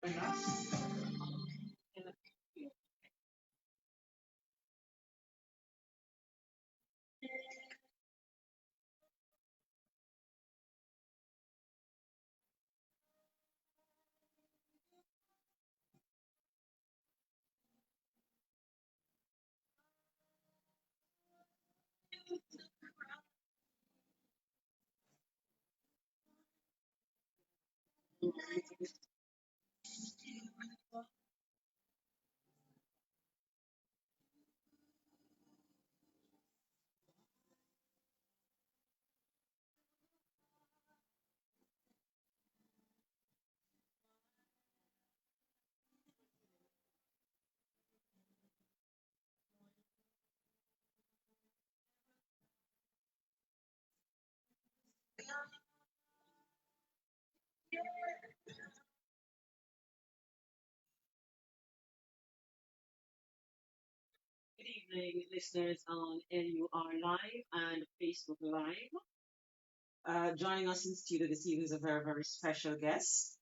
Good evening, listeners on NUR Live and Facebook Live. Joining us in studio this evening is a very, very special guest.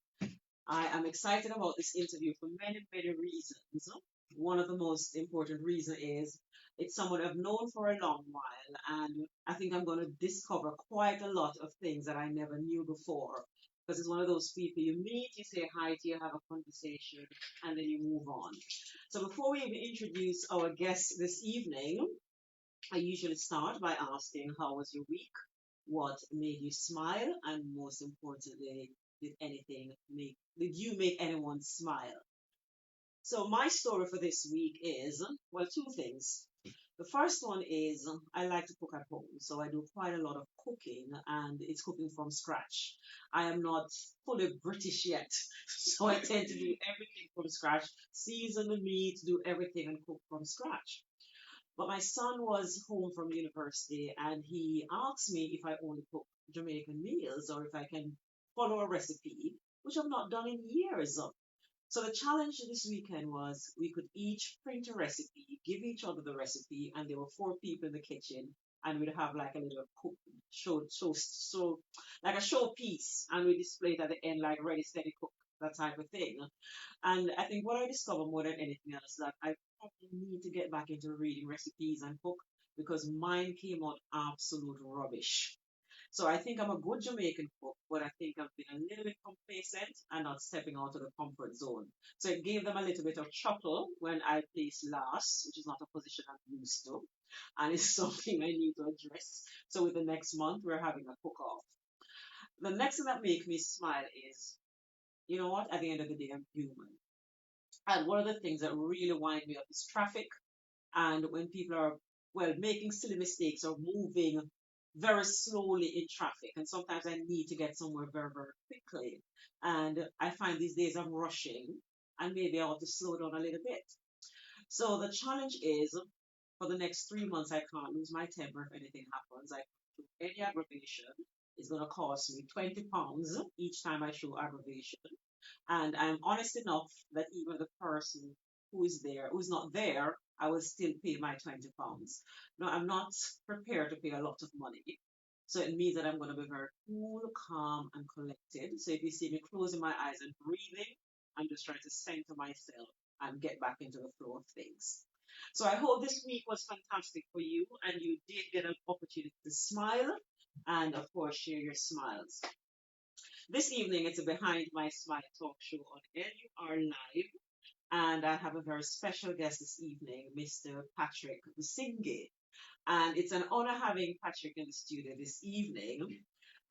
I am excited about this interview for many, many reasons. One of the most important reasons is it's someone I've known for a long while, and I think I'm going to discover quite a lot of things that I never knew before. Because it's one of those people you meet, you say hi to, you have a conversation, and then you move on. So before we even introduce our guest this evening, I usually start by asking, how was your week? What made you smile? And most importantly, did you make anyone smile? So my story for this week is, well, two things. The first one is I like to cook at home, so I do quite a lot of cooking, and it's cooking from scratch. I am not fully British yet, so I tend to do everything from scratch, season the meat, do everything, and cook from scratch. But my son was home from university and he asked me if I only cook Jamaican meals or if I can follow a recipe, which I've not done in years. So the challenge this weekend was we could each print a recipe, give each other the recipe, and there were four people in the kitchen, and we'd have like a little cook like a showpiece, and we display it at the end like ready, steady, cook, that type of thing. And I think what I discovered more than anything else that I probably need to get back into reading recipes and cook because mine came out absolute rubbish. So I think I'm a good Jamaican cook, but I think I've been a little bit complacent and not stepping out of the comfort zone. So it gave them a little bit of chuckle when I placed last, which is not a position I'm used to. And it's something I need to address. So with the next month, we're having a cook off. The next thing that makes me smile is, you know what? At the end of the day, I'm human. And one of the things that really wind me up is traffic. And when people are, well, making silly mistakes or moving very slowly in traffic. And sometimes I need to get somewhere very, very quickly. And I find these days I'm rushing and maybe I ought to slow down a little bit. So the challenge is for the next 3 months, I can't lose my temper if anything happens. I can't do any aggravation. It's going to cost me £20 each time I show aggravation. And I'm honest enough that even the person who's not there, I will still pay my £20. No, I'm not prepared to pay a lot of money. So it means that I'm going to be very cool, calm, and collected. So if you see me closing my eyes and breathing, I'm just trying to center myself and get back into the flow of things. So I hope this week was fantastic for you and you did get an opportunity to smile and, of course, share your smiles. This evening, it's a Behind My Smile talk show on NUR Live, and I have a very special guest this evening, Mr. Patrick Businge. And it's an honor having Patrick in the studio this evening.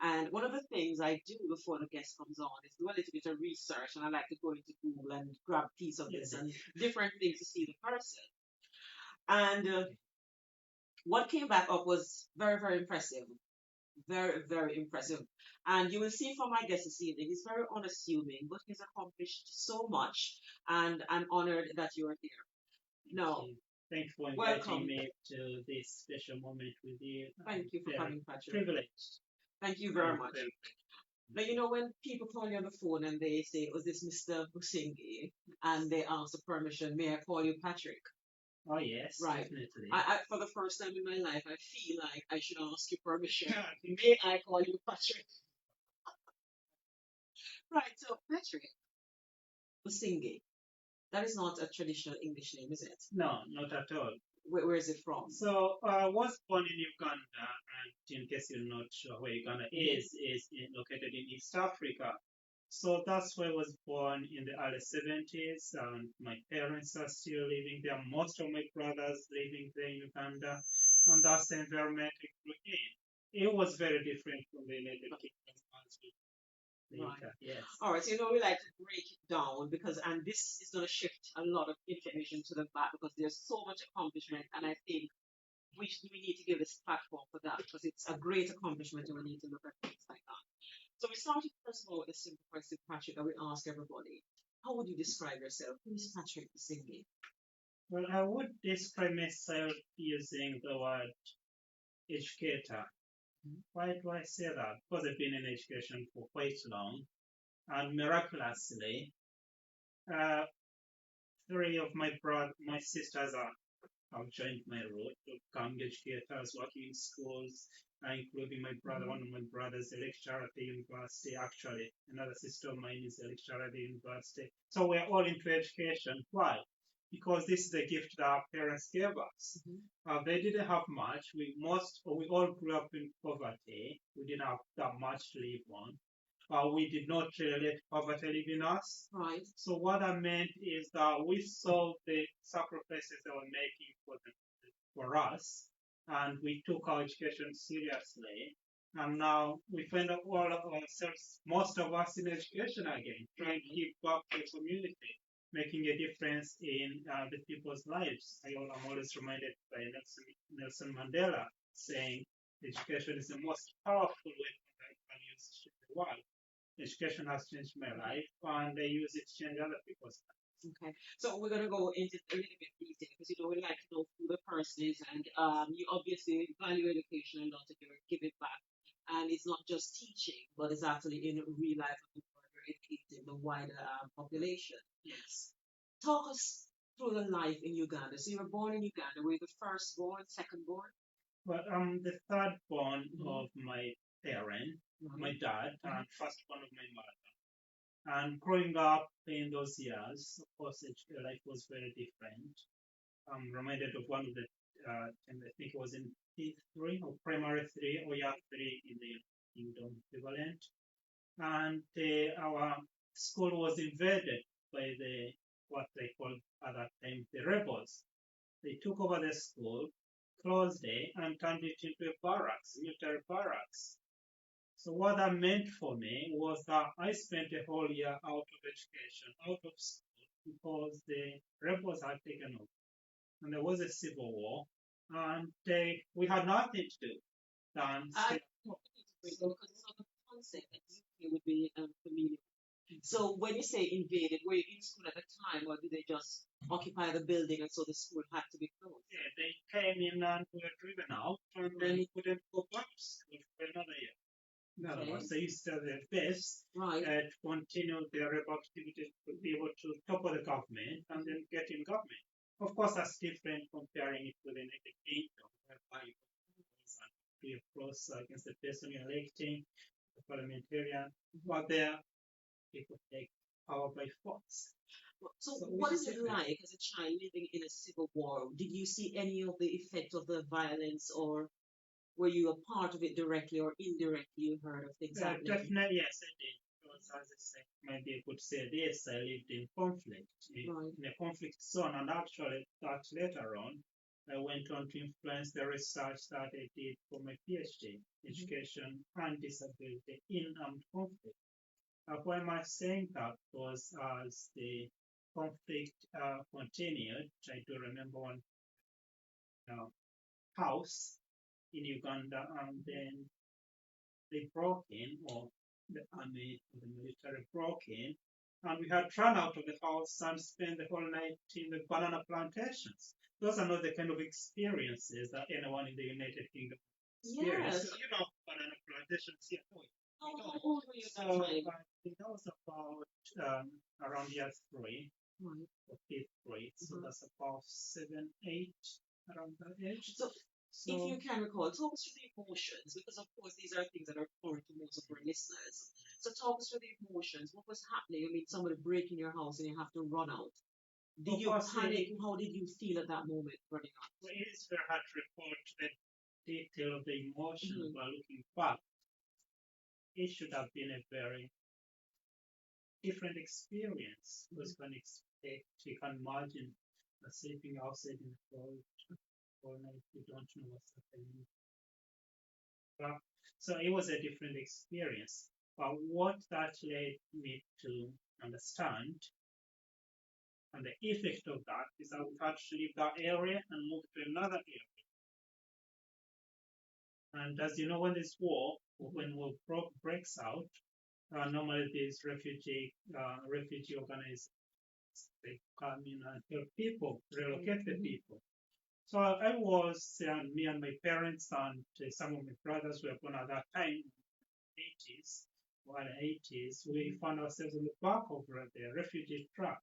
And one of the things I do before the guest comes on is do a little bit of research, and I like to go into Google and grab a piece of this and different things to see the person. And what came back up was very, very impressive. Very, very impressive. And you will see from my guest this evening, he's very unassuming, but he's accomplished so much. And I'm honored that you're here. Now, Thanks for inviting welcome. me to this special moment with you. Thank you for Very coming, Patrick. privileged. Thank you very much. Now, you know, when people call you on the phone and they say, "Was this Mr. Busingi?" and they ask the permission, "May I call you Patrick?" Oh yes, Right. definitely. For the first time in my life, I feel like I should ask you permission. May I call you Patrick? Right. So, Patrick, Businge. That is not a traditional English name, is it? No, not at all. Where is it from? So I was born in Uganda, and in case you're not sure where Uganda located in East Africa. So that's where I was born in the early 70s, and my parents are still living there. Most of my brothers living there in Uganda, and that's the environment we grew in. It was very different from the United Kingdom as we Right. later. Yes. All right, so we like to break it down because, and this is going to shift a lot of information to the back because there's so much accomplishment, and I think we need to give this platform for that because it's a great accomplishment and we need to look at things like that. So we started first of all with a simple question, Patrick, that we ask everybody. How would you describe yourself? Who is Patrick Businge? Well, I would describe myself using the word educator. Why do I say that? Because I've been in education for quite long, and miraculously, uh, three of my sisters have joined my road to become educators, working in schools, including my brother. One of my brothers, a lecturer at the university. Actually, another sister of mine is a lecturer at the university. So we're all into education. Why? Because this is a gift that our parents gave us. They didn't have much. We all grew up in poverty. We didn't have that much to live on. We did not let poverty live in us. Right. So what that meant is that we saw the sacrifices they were making for us, and we took our education seriously. And now we find all of ourselves, most of us in education again, trying to give back to the community, making a difference in the people's lives. I'm always reminded by Nelson Mandela saying education is the most powerful weapon that can use to change the world. Education has changed my life, and I use it to change other people's lives. Okay, so we're gonna go into a little bit detail because we like to know who the person is, and you obviously value education a lot, and you give it back, and it's not just teaching, but it's actually in real life of the world, you're educating the wider population. Yes. Talk us through the life in Uganda. So you were born in Uganda. Were you the first born, second born? Well, I'm the third born of my parent, my dad, and first born of my mother. And growing up in those years, of course, life was very different. I'm reminded of one of the, and I think it was in P3 or primary three or year three in the kingdom equivalent. And our school was invaded by what they called at that time the rebels. They took over the school, closed it, and turned it into a barracks, military barracks. So what that meant for me was that I spent a whole year out of education, out of school, because the rebels had taken over. And there was a civil war, and we had nothing to do than stay at home. Because it's not a concept that you would be familiar. So when you say invaded, were you in school at the time, or did they just occupy the building and so the school had to be closed? Yeah, they came in and were driven out, and then we couldn't go back to school for another year. In other words, they used to their best Right. to continue their rebel activities to be able to topple the government and then get in government. Of course, that's different comparing it with the United Kingdom, whereby you can free of course against the person you're electing, the parliamentarian, but there people take power by force. So what is it like as a child living in a civil war? Did you see any of the effect of the violence, or were you a part of it directly or indirectly? You heard of things happening? Definitely, yes, I did. Because as I said, maybe I could say this, I lived in conflict, in a conflict zone, and actually that later on, I went on to influence the research that I did for my PhD, education and disability in armed conflict. Why am I saying that? Because as the conflict continued, I do remember one house in Uganda, and then they broke in, or the army or the military broke in, and we had run out of the house and spent the whole night in the banana plantations. Those are not the kind of experiences that anyone in the United Kingdom experiences. Yes. You know, banana plantations here. How old were you at that So time? I think that was about around year three or fifth grade. So that's about 7, 8, around that age. So if you can recall, talk us through the emotions, because of course these are things that are foreign to most of our listeners. So talk us through the emotions. What was happening? I mean, somebody breaking your house and you have to run out. Did Of you course, panic? How did you feel at that moment running out? it is very hard to report the detail of the emotion, Hmm. but looking back, it should have been a very different experience because you can expect, you can imagine sleeping outside in the cold all night, you don't know what's happening. But, so it was a different experience. But what that led me to understand and the effect of that is I would have to leave that area and move to another area. And as you know, when there's war, or when war breaks out, normally these refugee organizations they come in and help people, relocate the people. So I was, me and my parents and some of my brothers were born at that time, 80s, while 80s, we found ourselves on the back of the refugee truck.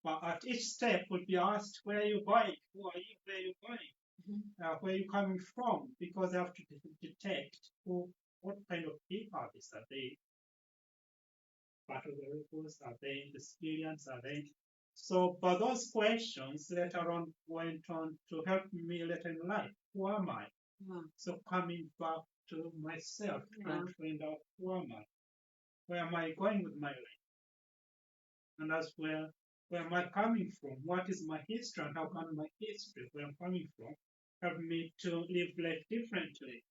But at each step, we'd be asked, where are you going? Who are you? Where are you going? Where are you coming from? Because they have to detect what kind of people are these? Are they part of the records? Are they the civilians? Are they? So, but those questions later on went on to help me later in life. Who am I? Yeah. So coming back to myself, trying to find out who am I? Where am I going with my life? And as well, where am I coming from? What is my history and how can my history, where I'm coming from, help me to live life differently?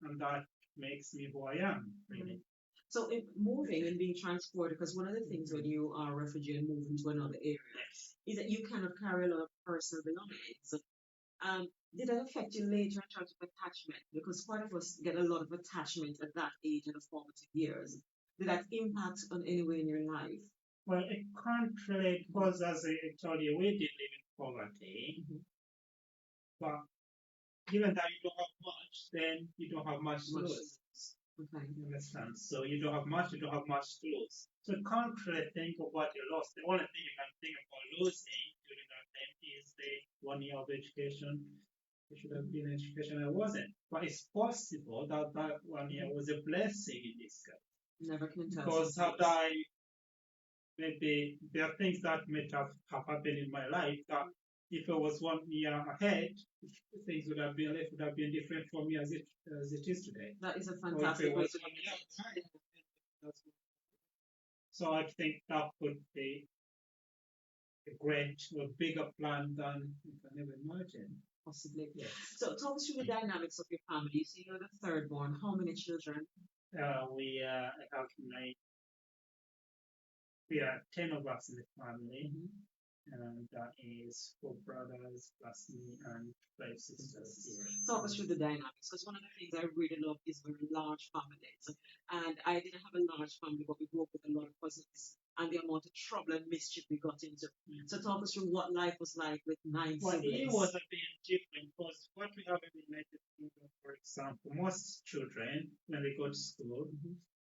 And that makes me who I am, really. So in moving and being transported, because one of the things when you are a refugee and move into another area Yes. is that you kind of carry a lot of personal belongings. Um, did that affect you later in terms of attachment? Because part of us get a lot of attachment at that age in the formative years. Did that impact on any way in your life? Well, it can't relate because, as I told you, we did live in poverty. But given that you don't have much, then you don't have much to lose. Okay. You understand? So you don't have much, you don't have much to lose. So you can't really think of what you lost. The only thing you can think about losing during that time is the 1 year of education. It should have been education. I wasn't. But it's possible that that 1 year was a blessing in disguise. Never can tell. Because had I maybe there are things that might have happened in my life that if I was 1 year ahead, things would have been different for me as it is today. That is a Or if fantastic I way was to one look year at it. behind, so I think that could be a great or bigger plan than you can ever imagine. Possibly. Yes. So talk us through the dynamics of your family. So you're the third born. How many children? We have we are 10 of us in the family. And that is 4 brothers plus me and 5 sisters. Yes. Talk us through the dynamics, because one of the things I really love is very large families. And I didn't have a large family, but we grew up with a lot of cousins and the amount of trouble and mischief we got into. So talk us through what life was like with 9 Well, it siblings. was a bit different because what we have in the United Kingdom, for example, most children, when they go to school,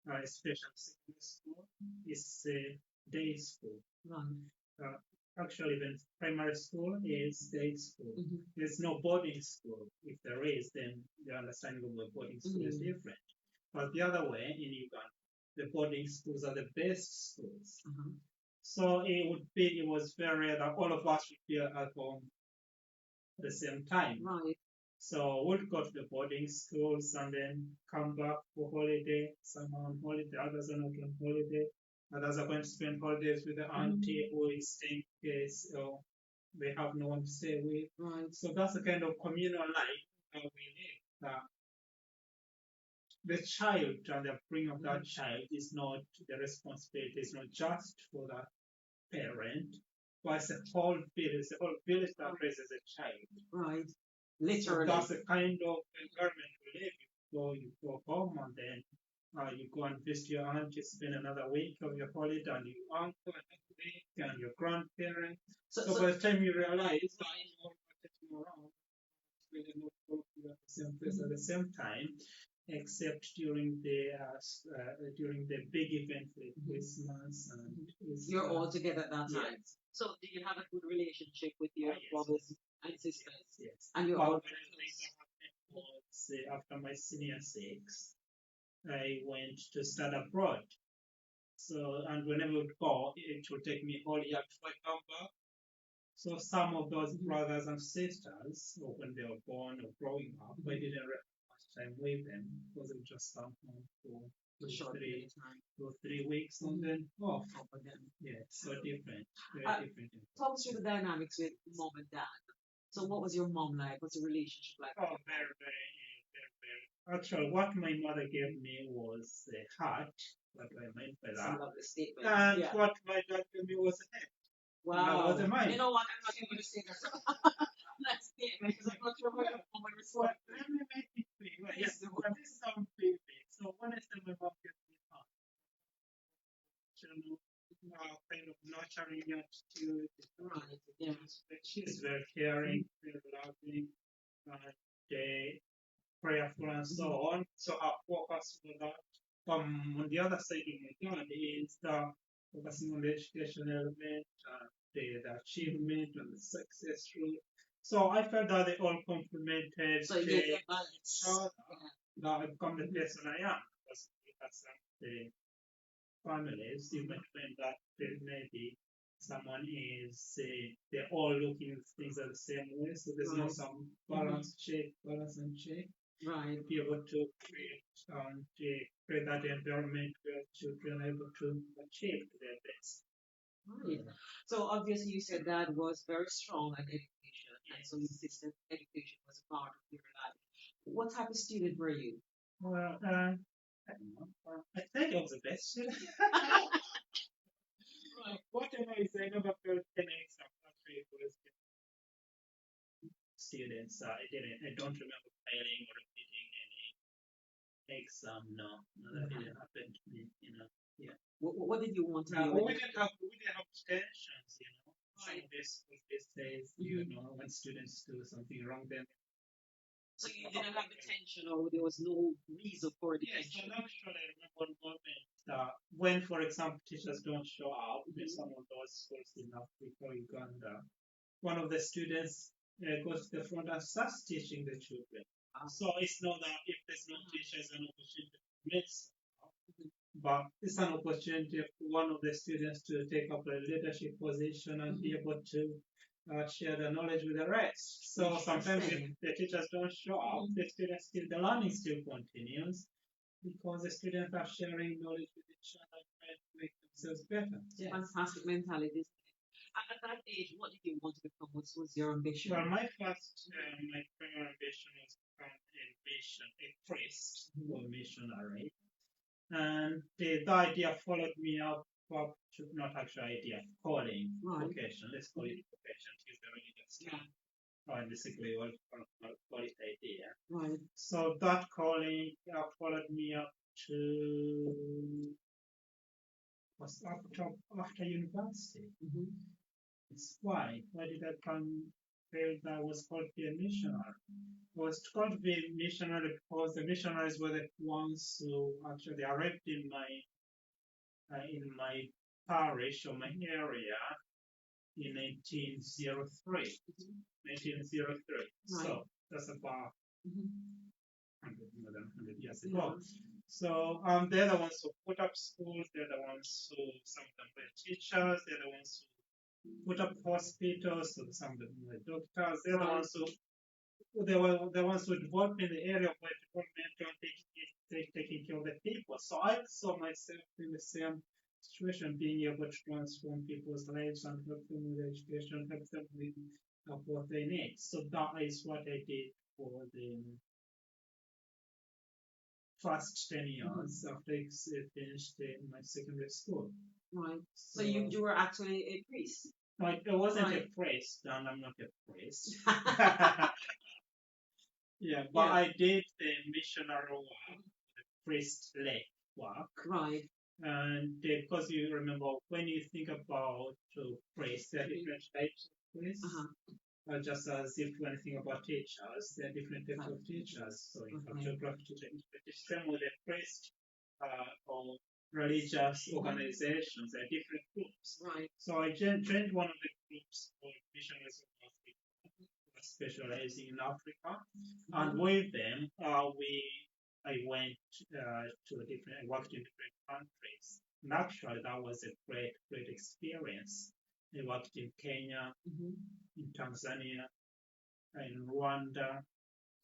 especially secondary school, is day school. Right. Actually, even primary school is day school. There's no boarding school. If there is, then the understanding of the boarding school is different. But the other way, in Uganda, the boarding schools are the best schools. So it was very rare that all of us would be at home at the same time. Right. So we'd go to the boarding schools and then come back for holiday. Some are on holiday, others are not on holiday. Others are going to spend holidays with the auntie who is staying case they have no one to stay with. Right. So that's the kind of communal life that we live. The child and the bringing of that child is not the responsibility, it's not just for that parent, but it's a whole village, the whole village that raises a child. Right. Literally. So that's the kind of environment we live in. So you go home and then you go and visit your aunt, you spend another week of your holiday, and your uncle another week, and your grandparents. So by the time you realize that you're rotating around, really not all of you at the same place at the same time, except during the big events like Christmas and Easter. You're all together at that time. Yes. So did you have a good relationship with your Yes. brothers and sisters? Yes. And you're Well, all one of the things that happened was after my senior six, I went to study abroad. So, and whenever we would go, it would take me all year before I come back. So some of those brothers and sisters, or when they were born or growing up, I didn't have much time with them because it just come home for A short period of time. 2 or 3 weeks and then off. Up again. Yeah, so different, very Uh, different. Talk us through the dynamics with mom and dad. So what was your mom like? What's the relationship like with Oh, your mom? very, very, very, very. Actually, what my mother gave me was a heart. What I meant by Some that. lovely statements. And Yeah. what my dad gave me was a head. That was Wow. a mind. You know what? I'm not even going to say that. Nice statement because I'm not sure what your mom would Well, respond. let me make it clear. Well, Please yes, do. well, this sounds vivid. So when I say my mom gave me heart, kind of nurturing attitude. Right. Yeah. She's very caring, very loving, and prayerful, and so on. So our focus for that. On the other side of my dad is focusing on the education element, the achievement, and the success route. So I felt that they all complemented So you get balance. each other. That I've become the person I am because we have some the families, you might find that there may be someone is they're all looking at things are the same way, so there's no some balance and check. Right. Be able to create that environment where children are able to achieve their best. Right. So obviously you said dad was very strong at education, and so you insisted education was a part of your life. What type of student were you? Well, I don't know. I think I was the best student. What I know is I never felt any exam actually was students. I don't remember failing or repeating any exam. No, no, that didn't happen to me. Yeah. What did you want to be when We didn't have tensions. Some Right. of this these days, when students do something wrong, then So you didn't have the tension, or there was no reason for the yes, tension. and actually, I remember one moment when, for example, teachers don't show up in some of those schools in Africa, Uganda. One of the students goes to the front and starts teaching the children. Ah. So it's not that if there's no teacher, it's an opportunity to mix, but it's an opportunity for one of the students to take up a leadership position and be able to share the knowledge with the rest. So sometimes if the teachers don't show up, the learning still continues because the students are sharing knowledge with each other and trying to make themselves better. Yes. Fantastic mentality. At that age, what did you want to become? What was your ambition? Well, my primary ambition was to become a priest or missionary. And the idea followed me up to, not actually idea, calling, Right. vocation, let's call it vocation, use the religious term. And basically what call it idea. Right. So that calling followed me up to was after university. It's why did I come feel that I was called to be a missionary? I was called to be a missionary because the missionaries were the ones who actually arrived in my parish or my area in 1903. 1903. Right. So that's about more than 100 years Yeah. ago. So they're the ones who put up schools. They're the ones who some of them were teachers. They're the ones who put up hospitals. So some of them were doctors. They're the ones who they were the ones who developed in the area of development and taking care of the people. So I saw myself in the same situation, being able to transform people's lives and help them with education, help them with what they need. So that is what I did for the first 10 years after I finished my secondary school. Right. So you were actually a priest. No, I wasn't Right. a priest, and I'm not a priest. Yeah, but Yeah. I did the missionary work, the priest-led work. Right. And because you remember, when you think about priests, there are different types of priests. Just as if when you think about teachers, there are different types of teachers. So in fact, geography teacher is the same with a priest or religious organizations. There are different groups. Right. So I joined one of the groups called Missionaries of Africa, specializing in Africa, and with them, I went I worked in different countries. And actually, that was a great, great experience. I worked in Kenya, in Tanzania, in Rwanda.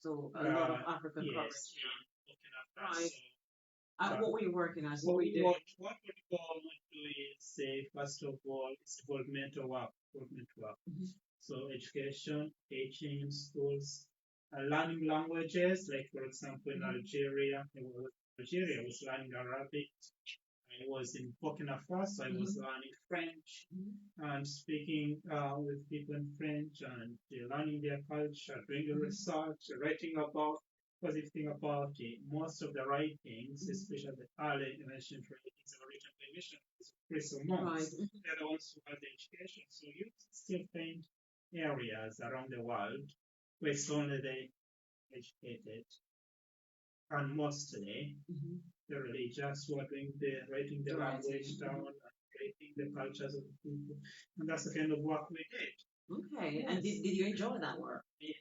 So a lot of African Yes, coverage. in Burkina Right. Faso. What were you working as? What So were you doing? what we call do is, first of all, it's developmental work, development work. So education, teaching, schools, learning languages, like for example in Algeria, Algeria was learning Arabic. I was in Burkina Faso, I was learning French and speaking with people in French and learning their culture, doing research, writing about. Because if you think about it, most of the writings, especially the early ancient writings, are written by missionaries, priests or monks. Right. They're the ones who had the education. So you still find areas around the world where it's only the educated, and mostly the religious who are doing writing the language down and writing the cultures of the people. And that's the kind of work we did. Okay. And did you enjoy that work? Yes.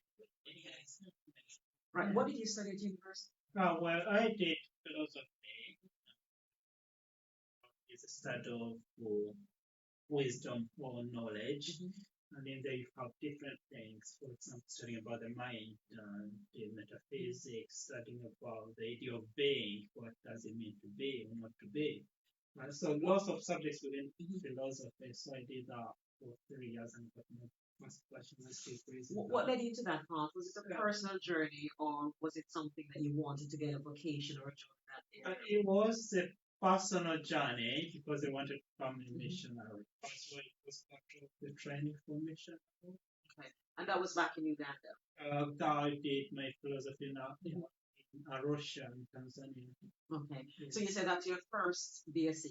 Right. What did you study at university? Well, I did philosophy. It's a study of wisdom or knowledge. And then there you have different things. For example, studying about the mind and the metaphysics, studying about the idea of being, what does it mean to be or not to be. So lots of subjects within philosophy. So I did that for 3 years and got my first bachelor's degree. What led you to that path? Was it a personal journey, or was it something that you wanted to get a vocation or a job in that area? It was a personal journey because I wanted to become a missionary. That's why it was part of the training for missionary. Okay. And that was back in Uganda. I did my philosophy now in Arusha, in Tanzania. Okay. Yes. So you said that's your first BSc.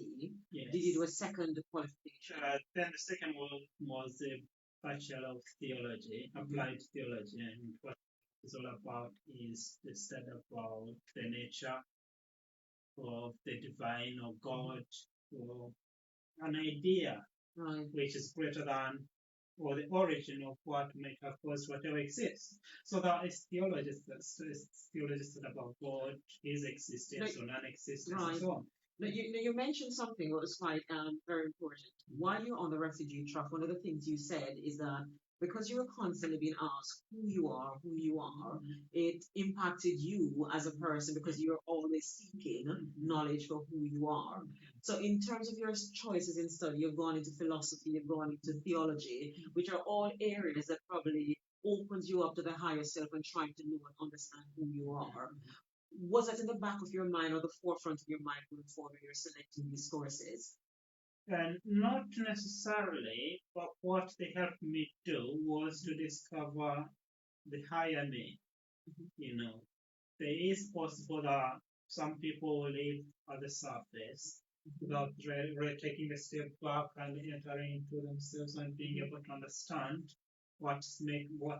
Yes. Did you do a second qualification? Then the second one was a Bachelor of Theology, Applied Theology, and what it's all about is the study about the nature of the divine or God or an idea Right. which is greater than or the origin of what might have caused whatever exists. So that is theologists about God, His existence or non-existence, and so on. Now, you mentioned something that was quite very important. While you're on the refugee truck, one of the things you said is that because you were constantly being asked who you are, it impacted you as a person because you're always seeking knowledge for who you are. So, in terms of your choices in study, you've gone into philosophy, you've gone into theology, which are all areas that probably opens you up to the higher self and trying to know and understand who you are. Was that in the back of your mind or the forefront of your mind going forward when you're selecting these courses? And not necessarily, but what they helped me do was to discover the higher me. You know, there is possible that some people live at the surface without taking a step back and entering into themselves and being able to understand what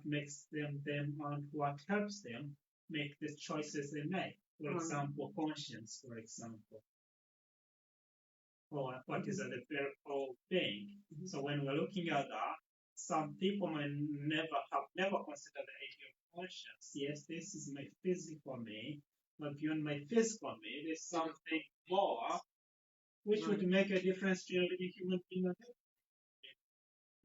makes them them and what helps them make the choices they make. For example, conscience, for example, or what is at the very core of being. So when we're looking at that, some people might never considered the idea of conscience. Yes, this is my physical me, but beyond my physical me, there's something more which would make a difference to a living human being.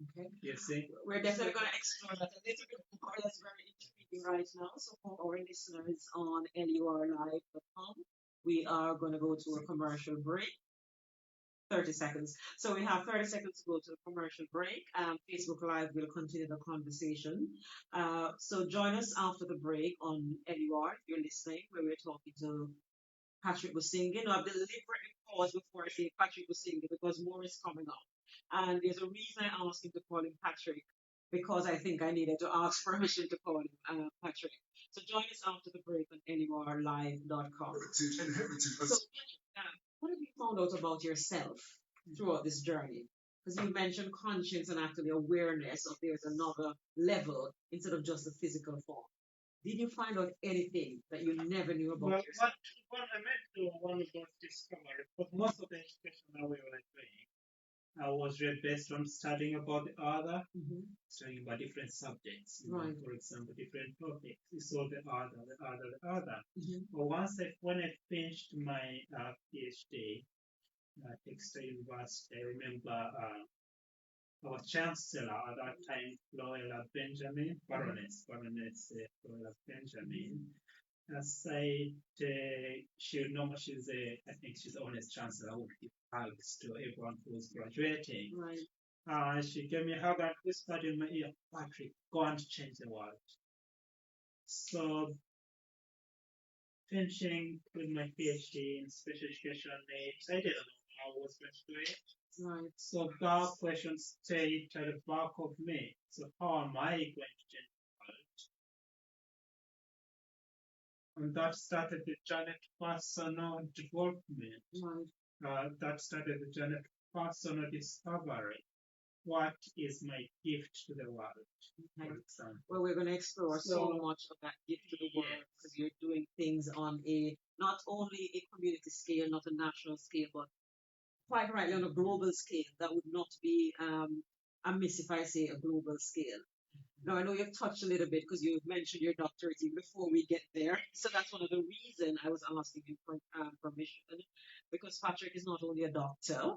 Okay. You see? We're definitely going to explore that a little bit more. That's very intriguing right now. So for our listeners on lurlive.com, we are going to go to a commercial break. 30 seconds. So we have 30 seconds to go to a commercial break. Facebook Live will continue the conversation. So join us after the break on LUR if you're listening, where we're talking to Patrick Businge. Now, I've deliberately paused before I say Patrick Businge because more is coming up. And there's a reason I asked him to call him Patrick because I think I needed to ask permission to call him Patrick. So join us after the break on lurlive.com. Heritage and heritage. So, what have you found out about yourself throughout this journey? Because you mentioned conscience and actually awareness of there's another level instead of just the physical form. Did you find out anything that you never knew about yourself? What I meant to one of those discoveries, but most of the education that we were doing was really based on studying about the other, studying about different subjects. Right. For example, different topics. You saw the other, the other, the other. But when I finished my PhD, at Exeter University. I remember our chancellor at that time, Florella Benjamin, Baroness Florella Benjamin, said she would know she's I think she's the honest chancellor who would give hugs to everyone who's graduating. Right. She gave me a hug and whispered in my ear, Patrick, go and change the world. So finishing with my PhD in special education needs, I didn't know how I was going to do it. Right. So that question stayed at the back of me. So how am I going to change the world? And that started the journey to personal development. Right. That started the journey to personal discovery. What is my gift to the world, Okay. for example? Well, we're going to explore so So, much of that gift to the world because you're doing things on a not only a community scale, not a national scale, but quite rightly on a global scale. That would not be amiss if I say a global scale. Now, I know you've touched a little bit because you've mentioned your doctorate even before we get there. So that's one of the reasons I was asking you for permission because Patrick is not only a doctor,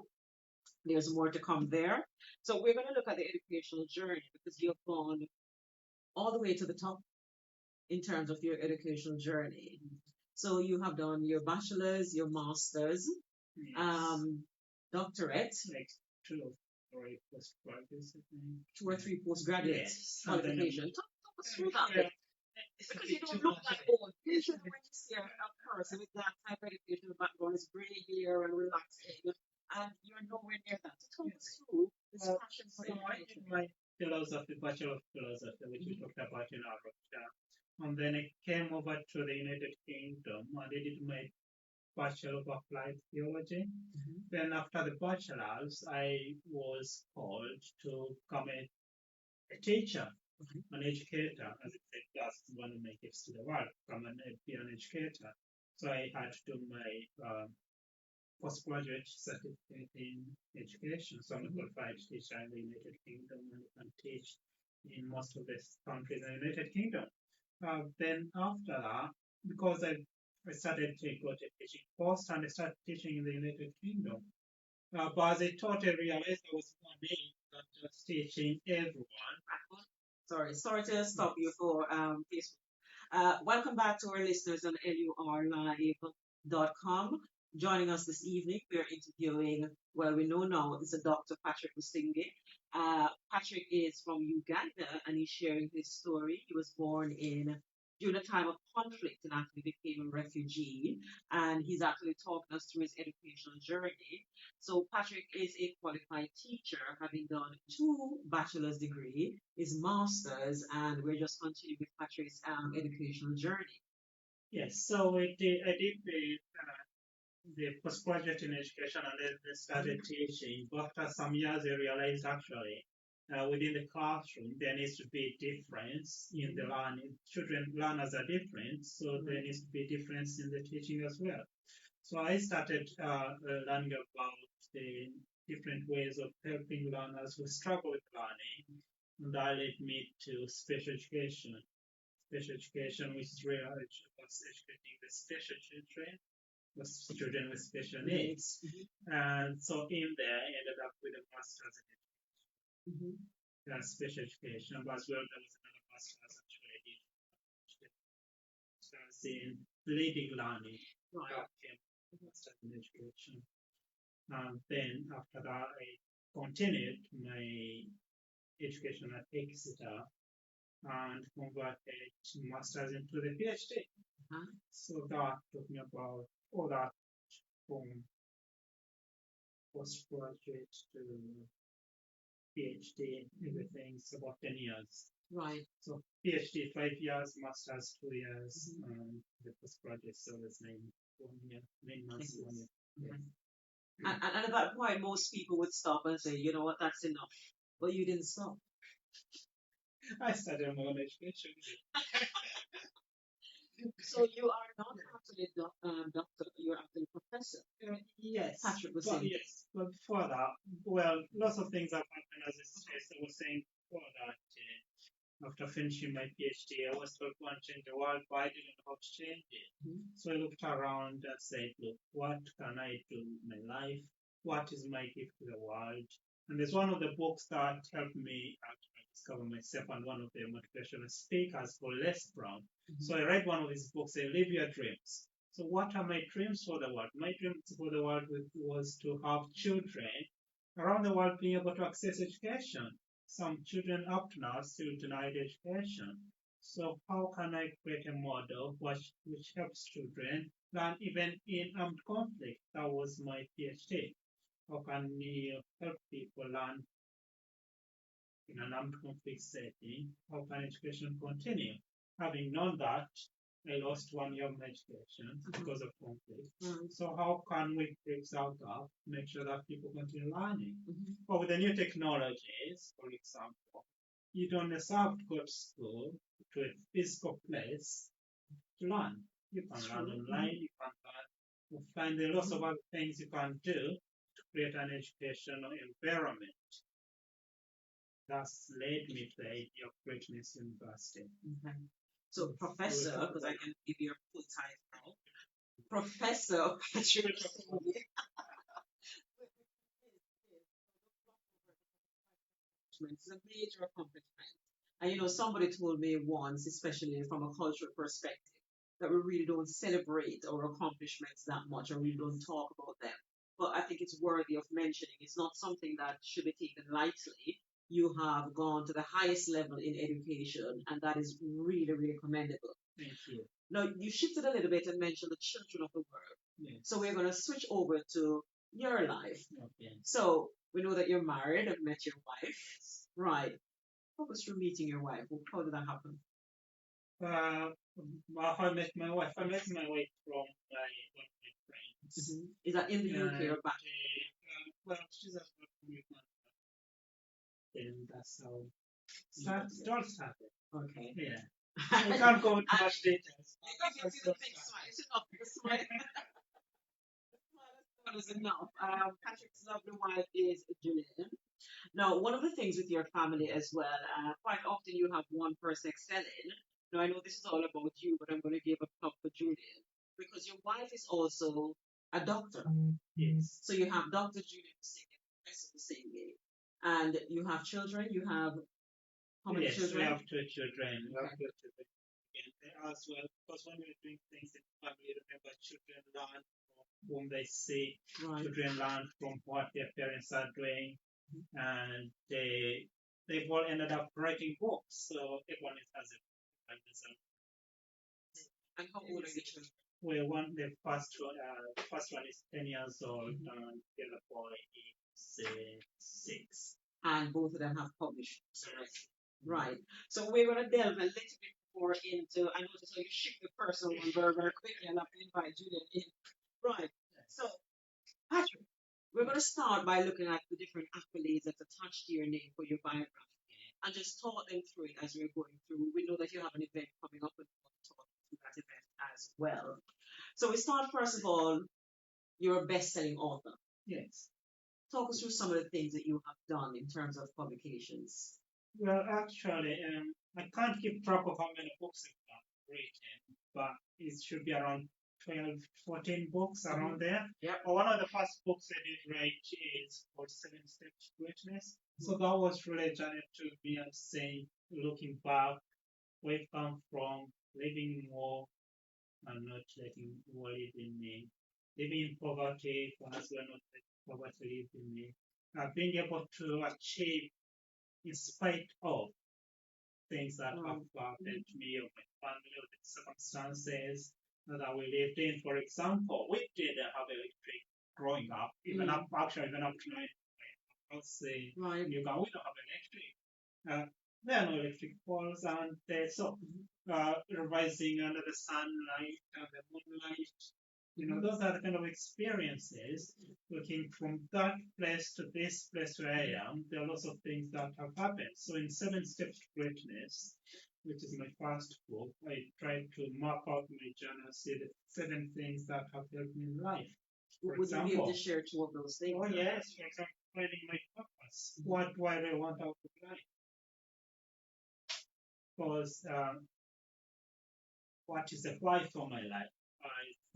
there's more to come there. So we're going to look at the educational journey because you've gone all the way to the top in terms of your educational journey. So you have done your bachelor's, your master's, yes, doctorate, like two or three postgraduates, I think. 2 or 3 postgraduate Yes, qualification. Talk us through that yeah, bit. Because you don't look that old. Usually when you see a person with that type of educational background, it's gray hair and relaxing, and you're nowhere near that. So talk us through this passion for so I did education. my philosophy, Bachelor of Philosophy, which we talked about in our lecture. And then I came over to the United Kingdom and I did my Bachelor of Applied Theology. Then after the bachelor's, I was called to become a teacher, an educator, as it said, that's one of my gifts to the world, be an educator. So I had to do my postgraduate certificate in education. So I'm a qualified teacher in the United Kingdom and can teach in most of the countries in the United Kingdom. Then after that, because I started to go to teaching course and I started teaching in the United Kingdom. But as I taught, I realized I was more me than just teaching everyone. Sorry to stop you for this. Welcome back to our listeners on lurlive.com. Joining us this evening, we are interviewing, well, we know now it's a Dr. Patrick Businge. Patrick is from Uganda and he's sharing his story. He was born in during a time of conflict and actually became a refugee. And he's actually talking us through his educational journey. So Patrick is a qualified teacher, having done 2 bachelor's degree, his master's, and we're just continuing with Patrick's educational journey. Yes, so I did the postgraduate in education and then I started teaching. But after some years, I realized actually within the classroom there needs to be difference in the learning. Learners are different, so there needs to be difference in the teaching as well. So I started learning about the different ways of helping learners who struggle with learning, and that led me to special education. Special education, which is really about educating the special children, the children with special needs. And so in there, I ended up with a master's in special education, but as well there was another master's actually I did master's in leading learning. That came master's in education. And then after that, I continued my education at Exeter and converted master's into the PhD. So that took me about all that from postgraduate to PhD, everything. It's about 10 years. Right. So PhD 5 years, master's 2 years, and the postgraduate service 9 months, 1 year. Yeah. And at that point, most people would stop and say, you know what, that's enough. But you didn't stop. I studied my own education. So you are not actually a doctor, you're actually a professor. Yes. Patrick was saying. Yes, but before that, well, lots of things have happened as I was saying before that. After finishing my PhD, I was told to change the world, but I didn't know how to change it. So I looked around and said, look, what can I do in my life what is my gift to the world. And there's one of the books that helped me actually discover myself, and one of the motivational speakers called Les Brown. So I read one of his books, say, Live Your Dreams. So what are my dreams for the world? My dreams for the world was to have children around the world being able to access education. Some children up to now still denied education. So how can I create a model which helps children learn even in armed conflict? That was my PhD. How can we help people learn in an armed conflict setting? How can education continue? Having known that, I lost 1 year of my education because of conflict. So how can we fix out that, make sure that people continue learning? But with the new technologies, for example, you don't necessarily have to go to school to a physical place to learn. You can learn online, you can learn offline. There are lots of other things you can do to create an educational environment. That's led me to the idea of Greatness University. So, Professor, because I can give you a full title, Professor Patrick Foley. It's a major accomplishment. And somebody told me once, especially from a cultural perspective, that we really don't celebrate our accomplishments that much, or we don't talk about them. But I think it's worthy of mentioning. It's not something that should be taken lightly. You have gone to the highest level in education, and that is really, really commendable. Thank you. Now, you shifted a little bit and mentioned the children of the world. Yes. So we're going to switch over to your life. Okay. So we know that you're married and met your wife. Right. What was through meeting your wife? How did that happen? How I met my wife. I met my wife from one of my friends. Is that in the UK or back? Well, she's a American. And that's how it all started. Okay. Yeah. We can't go into much details. Because you see the big smile. It's enough. The smile. The smile is enough. Patrick's lovely wife is Julian. Now, one of the things with your family as well, quite often you have one person excelling. Now, I know this is all about you, but I'm going to give a plug for Julian because your wife is also a doctor. Yes. So you have Dr. Julian Businge, Professor Businge, and you have children. You have how many Yes, children? we have two children. We have Okay. two children. And as well, because when we're doing things in family, remember children learn from whom they see, Right. children learn from what their parents are doing, and they've all ended up writing books. So everyone has a And how old are your children? well, the first one is 10 years old, and the other boy is 6. And both of them have published. Right. So we're going to delve a little bit more into. I noticed how you shift the personal one very, very quickly, and I have to invite Julian in. Right. So, Patrick, we're going to start by looking at the different accolades that's attached to your name for your biography, and just talk them through it as we're going through. We know that you have an event coming up, and we want to talk through that event as well. So we start first of all. You're a best-selling author. Yes. Talk us through some of the things that you have done in terms of publications. Well, actually, I can't keep track of how many books I've written, but it should be around 12, 14 books around there. Yeah. But one of the first books I did write is called 7 Steps to Greatness. So that was really a journey to me and saying, looking back, where I've come from, living more and not letting war live in me, living in poverty, as well not letting poverty live in me, being able to achieve in spite of things that have happened to me or my family or the circumstances that we lived in. For example, we didn't have electric growing up, even up even up to my house Right. in Uganda, we don't have electric. There are no electric poles, and so rising under the sunlight and the moonlight, those are the kind of experiences. Looking from that place to this place where I am, there are lots of things that have happened. So in 7 Steps to Greatness, which is my first book, I tried to map out my journey and see the 7 things that have helped me in life. For Would you be able example, to share two of those things? oh yes, for example, finding my purpose. What do I want out of life? Because what is the why for my life?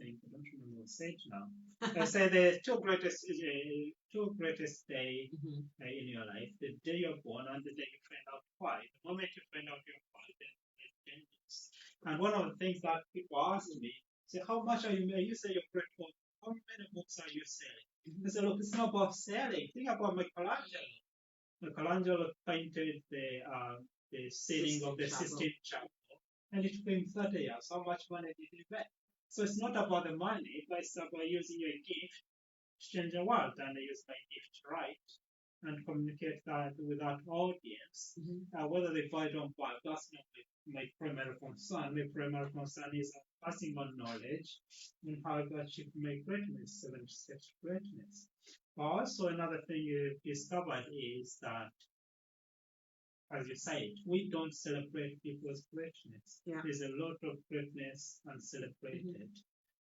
think I don't remember the stage now. I say the two greatest day in your life: the day you're born and the day you find out why. The moment you find out your why, then it changes. And one of the things that people ask me, say, how much are you? You say you're great book. How many books are you selling? I say, look, it's not about selling. Think about Michelangelo. Michelangelo painted the ceiling of the Sistine Chapel, and it took him 30 years. How much money did he make? So it's not about the money, but it's about using your gift to change the world. And I use my gift right and communicate that with that audience. Whether they buy it or not buy, that's not my primary concern. My primary concern is passing on knowledge and how to achieve my greatness, 7 steps to greatness. Also, another thing you discovered is that, as you said, we don't celebrate people's greatness. Yeah. There's a lot of greatness uncelebrated.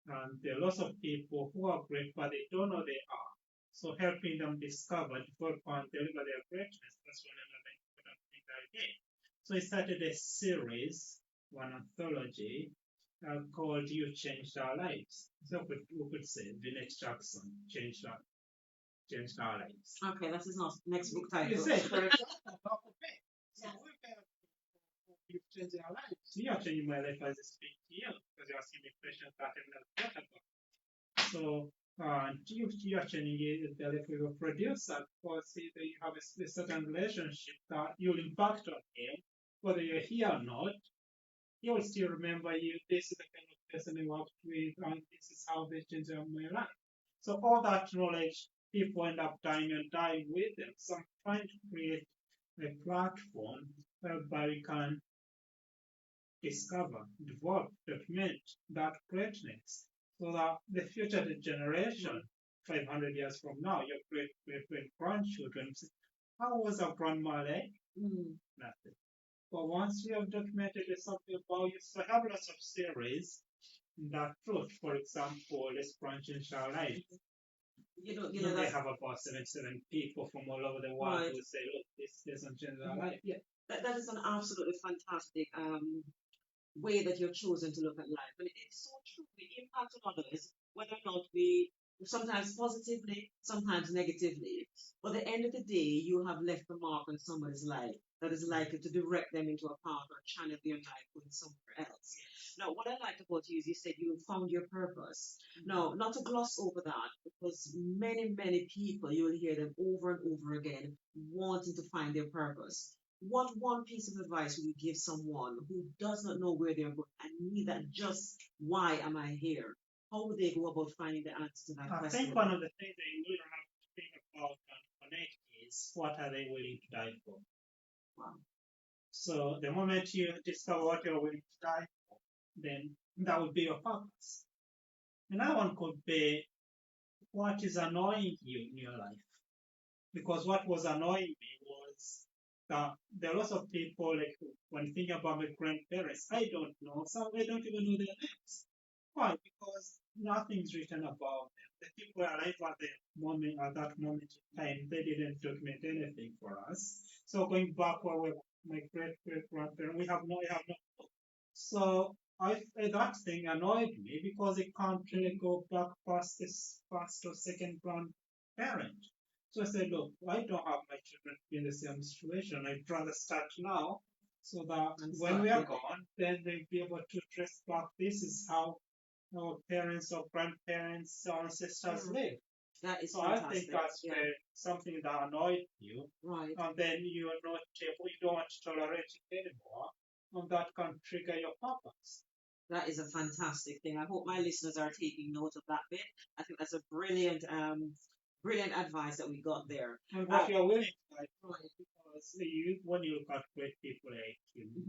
And there are lots of people who are great, but they don't know they are. So helping them discover, develop, and deliver their greatness, that's one another important thing that I did. So I started a series, one anthology, called You Changed Our Lives. So we could say Vinette Jackson changed our lives. Okay, that's his next book title. You say, for example, okay. So we can you've changed our lives. You are changing my life as I speak to you because you are asking me questions that I'm not thought about. So you are changing the life of your producer because either you have a certain relationship that you'll impact on him, whether you're here or not. He will still remember you. This is the kind of person you worked with, and this is how they changed my life. So all that knowledge, people end up dying and dying with them. So I'm trying to create a platform whereby we can discover, develop, document that greatness so that the future generation, 500 years from now, your great grandchildren say, how was our grandma like? Nothing. But once we have documented something about you, so I have lots of series that truth. For example, let's branch in Charlotte. They have about 77 people from all over the world who say, look, this doesn't change our life. Yeah, that is an absolutely fantastic way that you've chosen to look at life. And it's so true. We impact on others, whether or not we, sometimes positively, sometimes negatively. But at the end of the day, you have left a mark on somebody's life that is likely to direct them into a path or channel their life going somewhere else. Now, what I like about you is you said you found your purpose. Now, not to gloss over that, because many people, you will hear them over and over again wanting to find their purpose. What one piece of advice would you give someone who does not know where they're going and need that just why am I here? How would they go about finding the answer to that I question? think one of the things they will have to think about and connect is what are they willing to die for? Wow. So the moment you discover what you're willing to die for, then that would be your purpose. Another one could be what is annoying you in your life. Because what was annoying me was that there are lots of people, like when thinking about my grandparents, I don't know. Some I don't even know their names. Why? Because nothing's written about them. The people alive at that moment in time, they didn't document anything for us. So going back where my great grandparents, we have no clue. So that thing annoyed me because it can't really go back past this first or second grandparent. So I said, look, I don't have my children in the same situation. I'd rather start now so that when we are gone, then they'll be able to trace back. This is how our parents or grandparents or ancestors live. That is so fantastic. I think that's something that annoyed you. Right. And then you are not able, you don't want to tolerate it anymore. And that can trigger your purpose. That is a fantastic thing. I hope my listeners are taking note of that bit. I think that's a brilliant advice that we got there. And what you're willing to like, because when you look at great people like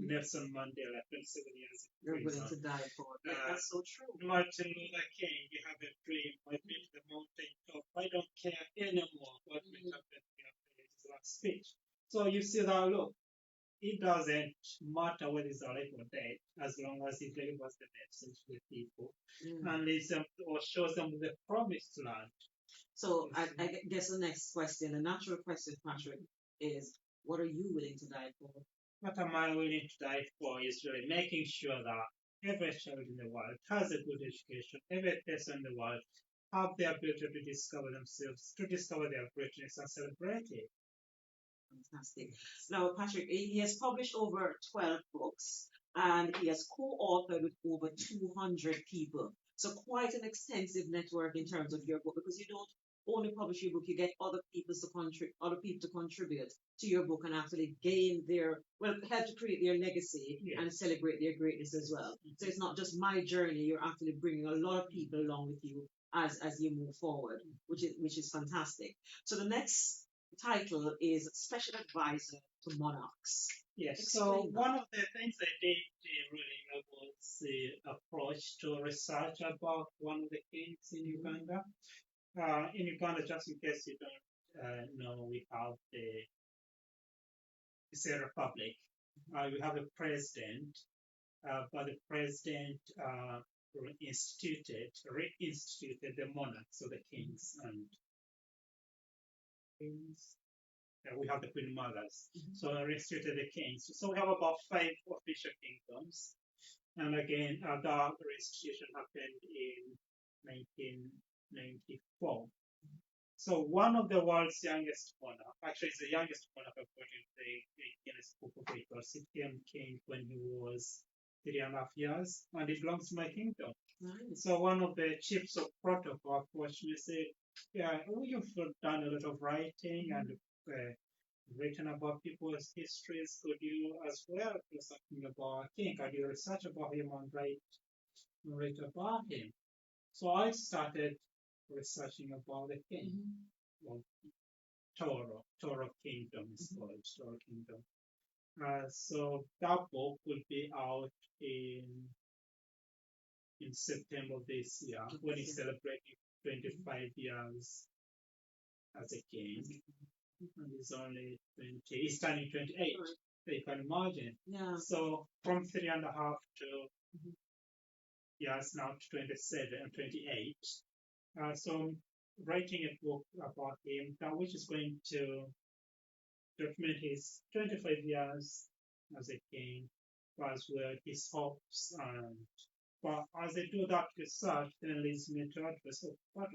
Nelson Mandela, 27 years in You're willing prison, to die for it. That's so true. Martin Luther King, you have a dream. I've been to the mountain top. I don't care anymore what will happen after his last speech. So you see that, look, it doesn't matter whether it's alive or dead, as long as it delivers the message to the people and leads them or shows them the promised land. So I guess the next question, the natural question, Patrick, is what are you willing to die for? What am I willing to die for is really making sure that every child in the world has a good education. Every person in the world have the ability to discover themselves, to discover their greatness and celebrate it. Fantastic. Now, Patrick, he has published over 12 books and he has co-authored with over 200 people. So quite an extensive network in terms of your book because you don't only publish your book, you get other people to contribute to your book and actually gain their, well, help to create their legacy and celebrate their greatness as well. So it's not just my journey, you're actually bringing a lot of people along with you as you move forward, which is fantastic. So the next title is Special Advisor to Monarchs. Yes, so Explain that. one of the things I did really was the approach to research about one of the kings in Uganda. In Uganda, just in case you don't know, we have it's a republic. We have a president, but the president reinstituted the monarchs, so the kings and queens. We have the queen mothers. So reinstituted the kings. So we have about 5 official kingdoms. And again, the restitution happened in 1994. So one of the world's youngest monarch, actually it's the youngest monarch according to the Guinness Book of Records. He became king when he was 3.5 years, and it belongs to my kingdom. Nice. So one of the chiefs of protocol approached me and said, yeah, you've done a lot of writing and written about people's histories. Could you as well do something about him? Could you research about him and write about him? So I started researching about the king. Well, Toro Kingdom is called Toro Kingdom. So that book will be out in September this year when he's celebrating 25 years as a king. And he's only 20, he's turning 28. So you can imagine. Yeah. So from 3.5 to years now to 27 and 28. So writing a book about him, which is going to document his 25 years as a king, as well his hopes. And but as I do that research, then leads me to address, so what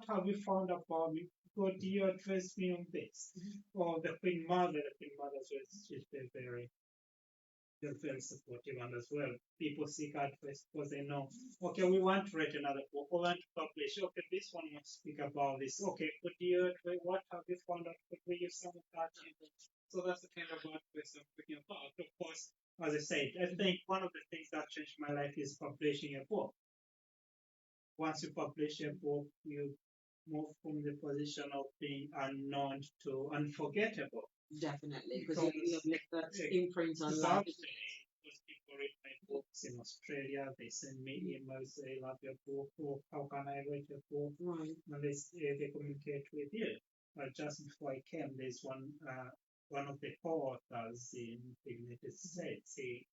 have you found about me? God, do you address me on this? Or the Queen Mother, she's very supportive, and as well, people seek advice because they know, okay, we want to write another book, we want to publish, okay, this one must speak about this, okay, could you, what have you found out, could we use some of that? So that's the kind of advice I'm thinking about. Of course, as I said, I think one of the things that changed my life is publishing a book. Once you publish a book, you move from the position of being unknown to unforgettable. Definitely, because you have left that imprint on life. Exactly. Because people read my books in Australia, they send me emails, they love your book, or how can I read your book? Right. And they communicate with you. Just before I came, there's one of the co-authors in the United States. He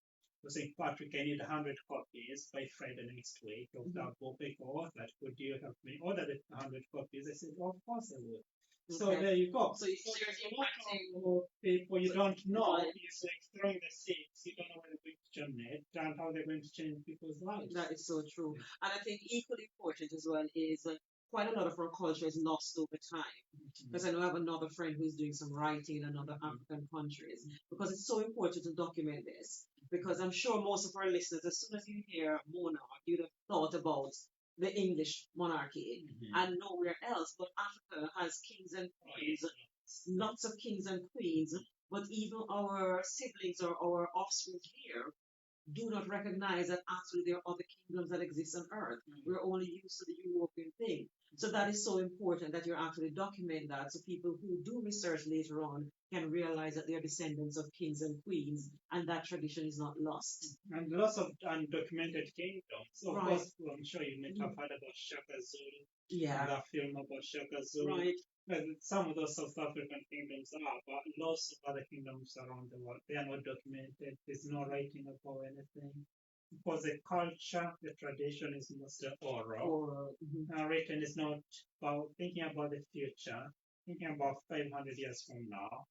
was saying, Patrick, I need 100 copies by Friday next week of that book I co-authored. Could you help me order the 100 copies? I said, of course I would. So there you go. So you're impacting people you don't know. It's like throwing the seeds. You don't know where they're going to germinate and how they're going to change people's lives. That is so true. And I think equally important as well is quite a lot of our culture is lost over time. Because I know I have another friend who's doing some writing in other African countries. Because it's so important to document this. Because I'm sure most of our listeners, as soon as you hear monarch, you'd have thought about the English monarchy and nowhere else. But Africa has kings and queens, lots of kings and queens. But even our siblings or our offspring here do not recognize that actually there are other kingdoms that exist on earth. We're only used to the European thing. So that is so important that you actually document that so people who do research later on can realize that they are descendants of kings and queens and that tradition is not lost. And lots of undocumented kingdoms. Of Right. course, I'm sure you might have heard about Shaka Zulu. Yeah. That film about Shaka Zulu. Right. Some of those South African kingdoms are, but lots of other kingdoms around the world, they are not documented. There's no writing about anything. Because the culture, the tradition is mostly oral. Written is not about thinking about the future, thinking about 500 years from now.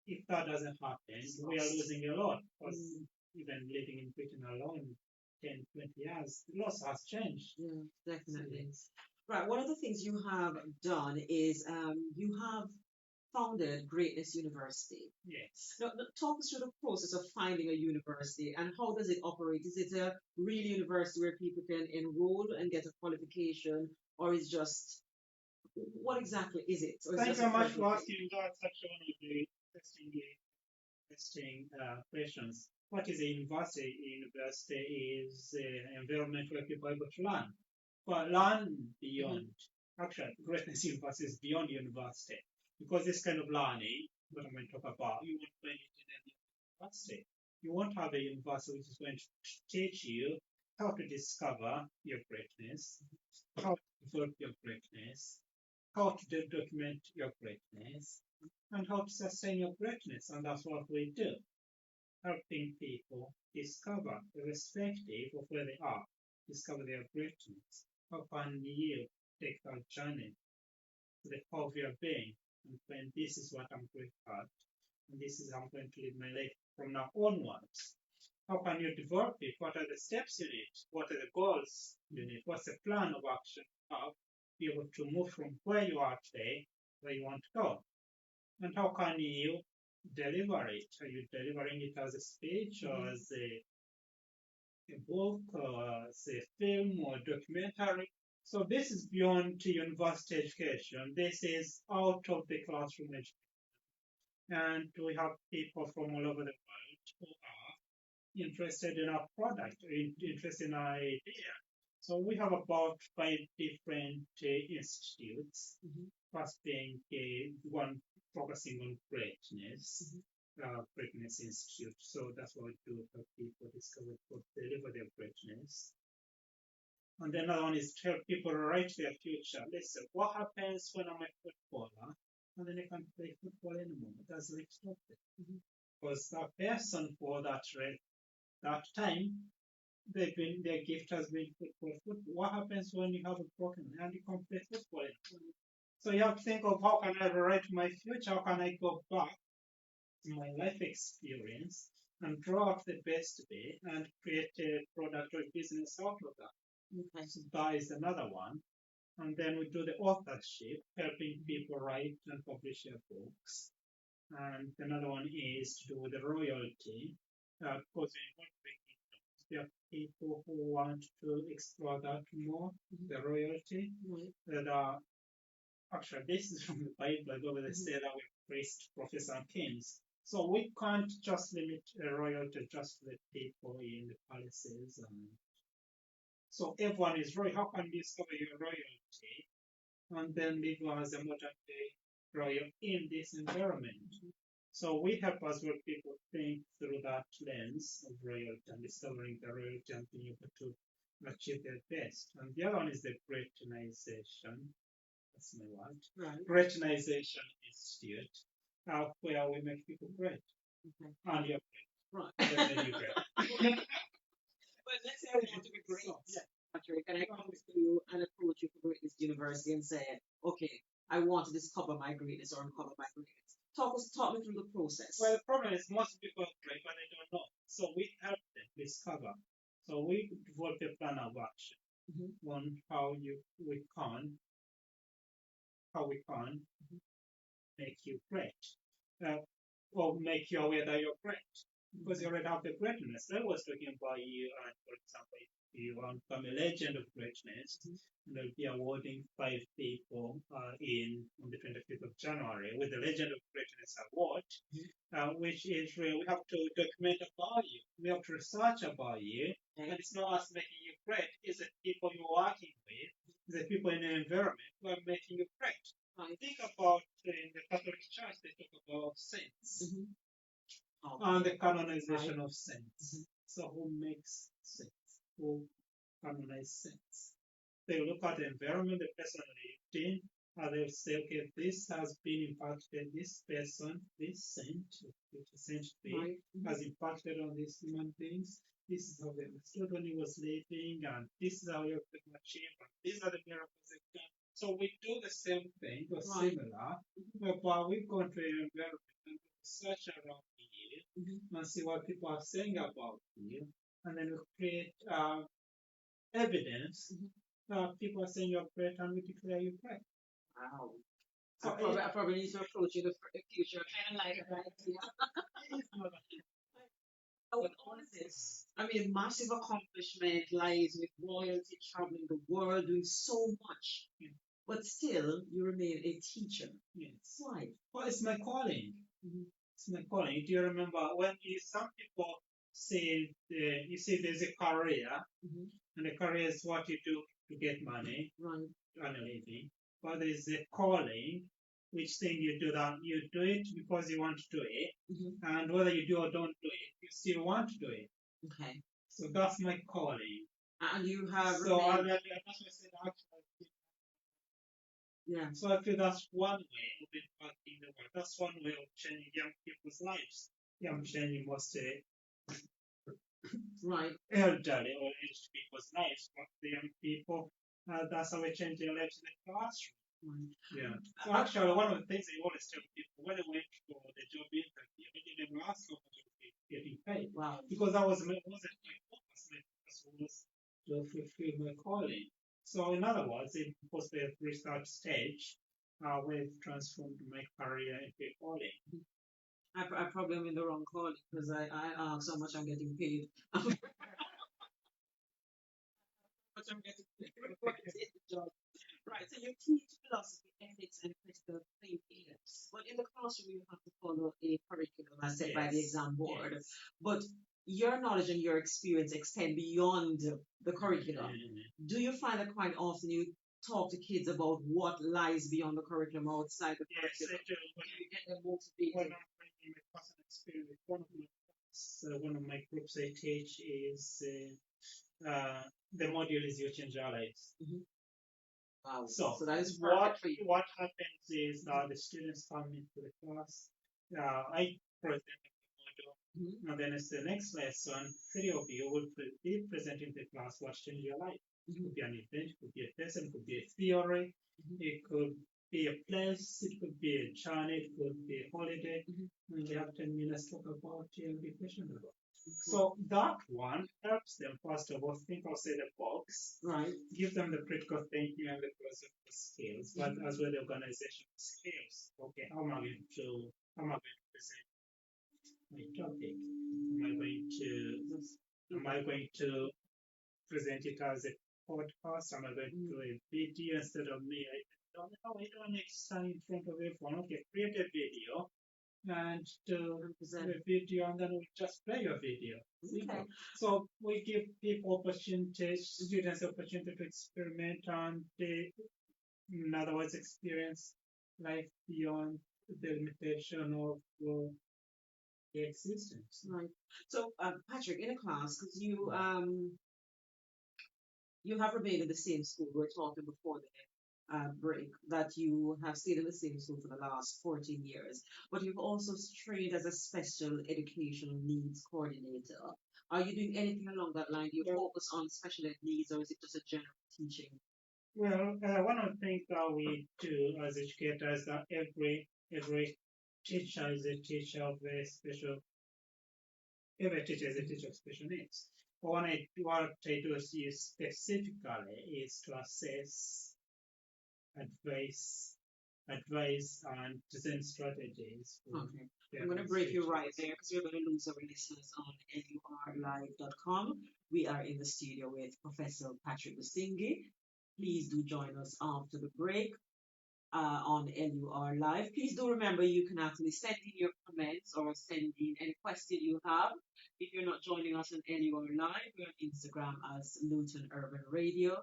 If that doesn't happen, we are losing a lot. Because even living in Britain alone, 10, 20 years, lots has changed. Yeah, So, definitely. yes. Right. One of the things you have done is you have founded Greatness University. Yes. Now, talk us through the process of finding a university and how does it operate? Is it a real university where people can enroll and get a qualification, or is just what exactly is it, or is it Thank just you a very much personal for thing? asking. That's actually one of the interesting questions. What is a university? University is an environment where people are able to learn. But learn Hmm. beyond. Actually, greatness university is beyond university. Because this kind of learning, what I'm going to talk about, you won't find it in any university. You won't have a university which is going to teach you how to discover your greatness, how to develop your greatness, how to document your greatness, and how to sustain your greatness. And that's what we do, helping people discover, irrespective of where they are, discover their greatness. How can you take that journey to the core of your being and find this is what I'm great at, and this is how I'm going to live my life from now onwards? How can you develop it? What are the steps you need? What are the goals you need? What's the plan of action you have to be able to move from where you are today, where you want to go? And how can you deliver it? Are you delivering it as a speech or as a book or as a film or documentary? So this is beyond university education. This is out of the classroom education. And we have people from all over the world who are interested in our product, interested in our idea. So we have about 5 different institutes. First being one focusing on greatness, Greatness Institute. So that's what we do, help people discover how to deliver their greatness. And then another one is to help people write their future. Listen, what happens when I'm a footballer and then I can't play football anymore? Does it stop it? Because that person for that time, their gift has been football. What happens when you have a broken hand? You can't play football anymore. So you have to think of how can I rewrite my future? How can I go back to my life experience and draw out the best way and create a product or business out of that? Okay. So that is another one. And then we do the authorship, helping people write and publish their books. And another one is to do with the royalty, because there are people who want to explore that more, the royalty. That are actually this is from the Bible, where they say that we're priests, prophets, and kings. So we can't just limit royalty just to the people in the palaces. So everyone is royal. How can you discover your royalty and then live as a modern day royal in this environment? So we help as well people think through that lens of royalty and discovering the royalty and being able to achieve their best. And the other one is the Greatonization. That's my word. Right. Greatonization Institute, where we make people great. Okay. And you're Right. definitely great. But let's say I want to be great. So, yeah. Patrick, and I come to you and approach you for Greatness University and say, okay, I want to discover my greatness or uncover my greatness. Talk me through the process. Well, the problem is most people are great, but they don't know. So we help them discover. So we develop a plan of action on how we can make you great, uh, or make you aware that you're great, because you already have the greatness. I was talking about you, and for example, if you want to become a legend of greatness, and they'll be awarding 5 people on the 25th of January with the Legend of Greatness Award, which is where we have to document about you. We have to research about you, and it's not us making you great. It's the people you're working with, the people in the environment who are making you great. Think about in the Catholic Church, they talk about saints and the canonization of saints. So who makes saints? Who canonize saints? They look at the environment the person lived in, and they'll say, okay, this has been impacted, this person, this saint, which is saint be, has impacted on these human beings. This is how they understood when he was living, and this is how you can achieve, and these are the miracles they've done. So we do the same thing or similar, but we go into an environment and search around you and see what people are saying about you and then we create evidence. People are saying you're great, and we declare you great. Wow. So I probably need to approach you in the future, kind of like an idea. With all of this, I mean, massive accomplishment lies with royalty, traveling the world, doing so much. Yeah. But still, you remain a teacher. Yes. Why? Well, it's my calling. Mhm. It's my calling. Do you remember when some people say you say there's a career, Mhm. and the career is what you do to get money, Right. earn a living. But there's a calling, which thing you do that you do it because you want to do it, Mhm. and whether you do or don't do it, you still want to do it. Okay. So that's my calling. And you have So I, remained. that's why I said actually. Yeah. So I feel that's one way of impacting the world. That's one way of changing young people's lives. Yeah, I'm changing mostly Right. elderly or aged people's lives, but the young people, that's how we change their lives in the classroom. Right. Yeah. So actually, one of the things I always tell people when they went for the job interview, I didn't ask how much I was getting paid. Wow. Because that wasn't my focus. My focus was to fulfill my calling. So in other words, it was the restart stage, we've transformed my career into a calling. I probably am in the wrong calling because I ask how much I'm getting paid. Much I'm getting paid for the job. Right. So you teach philosophy, ethics, and critical thinking. But in the classroom, you have to follow a curriculum as set by the Yes. exam board. Yes. But your knowledge and your experience extend beyond the curriculum. Do you find that quite often you talk to kids about what lies beyond the curriculum outside the Yes, I curriculum? do. Do you get them When motivated? I'm bringing my personal experience, one of my groups I teach is the module is You Change Our Lives. Mhm. Wow. So So that is what perfect for you. what happens is that the students come into the class. I present the module, Mhm. and then it's the next lesson. Three of you will be presenting the class what changed your life. It could be an event, it could be a person, it could be a theory, Mhm. it could be a place, it could be a journey, it could be a holiday. Mhm. And you have 10 minutes to talk about your education about. Okay. So that one helps them first of all think outside the box, Right. give them the critical thinking and the philosophical skills, but as well the organizational skills. Okay, how am I going to present my topic? Am I going to present it as a podcast? Am I going to do a video instead of me? I don't need to stand in front of everyone. Okay, create a video and to Present. a video, and then we just play your video. Okay. So we give people opportunities, students opportunity to experiment and they, in other words, experience life beyond the limitation of the existence. Right. So, Patrick, in a class, because you have remained in the same school. We were talking before the break that you have stayed in the same school for the last 14 years, but you've also trained as a special educational needs coordinator. Are you doing anything along that line? Do you focus on special ed needs, or is it just a general teaching? Well, one of the things that we do as educators is that every teacher is a teacher of a special. Every teacher is a teacher of special needs. But what I do is specifically is to assess, advise, advise, and design strategies for. Okay. I'm going to break you right there because we're going to lose our listeners on lurlive.com. We are in the studio with Professor Patrick Businge. Please do join us after the break on LUR Live. Please do remember you can actually send in your comments or send in any question you have. If you're not joining us on LUR Live, we're on Instagram as Luton Urban Radio,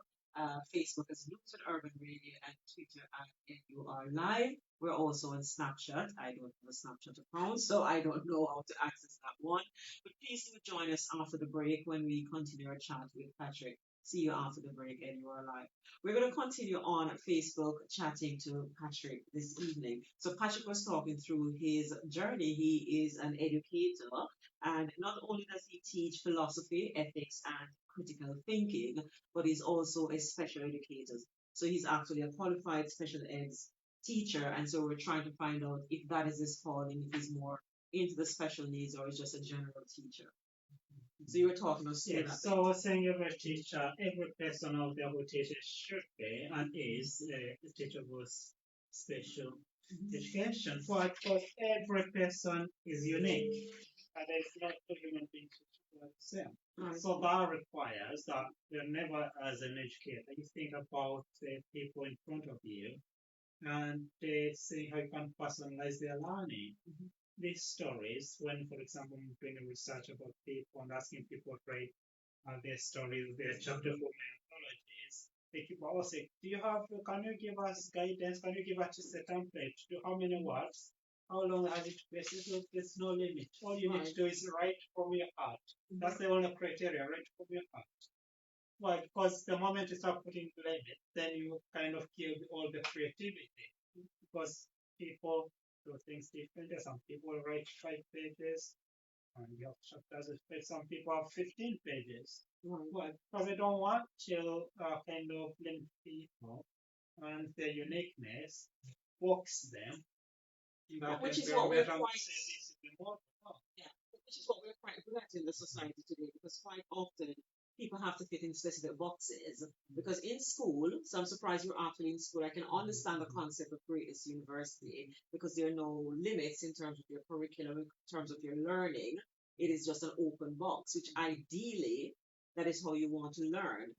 Facebook as Luton Urban Radio, and Twitter at LUR Live. We're also on Snapchat. I don't have a Snapchat account, so I don't know how to access that one. But please do join us after the break when we continue our chat with Patrick. See you after the break, LUR Live. We're going to continue on Facebook chatting to Patrick this evening. So, Patrick was talking through his journey. He is an educator, and not only does he teach philosophy, ethics, and critical thinking, but he's also a special educator. So, he's actually a qualified special ed teacher, and so we're trying to find out if that is his calling, if he's more into the special needs or is just a general teacher. So you were talking to school Yes, that so way. I was saying every teacher, every person out there who teaches should be and is a teacher was special education. Why? Because every person is unique and there is not two human beings who are the same. Right. So that requires that whenever, as an educator, you think about the people in front of you and see how you can personalize their learning. These stories, when, for example, I'm doing a research about people and asking people to write their stories, their chapter for my anthologies, they keep asking, do you have, can you give us guidance? Can you give us just a template? Do how many words? How long has it been? There's no limit. All you need to Right. do is write from your heart. That's the only criteria, write from your heart. Why? Because the moment you start putting limits, then you kind of kill all the creativity. Because people do things differently. Some people write 5 pages, and you have chapters of page. Some people have 15 pages. Right. Well, because they don't want to kind of limit people and their uniqueness works them. That Which is what we're environmental quite, says it's more. Oh, yeah, which is what we're quite good at in the society today, because quite often people have to fit in specific boxes. Because in school, so I'm surprised you're actually in school. I can understand the concept of greatest university because there are no limits in terms of your curriculum, in terms of your learning. It is just an open box, which ideally that is how you want to learn.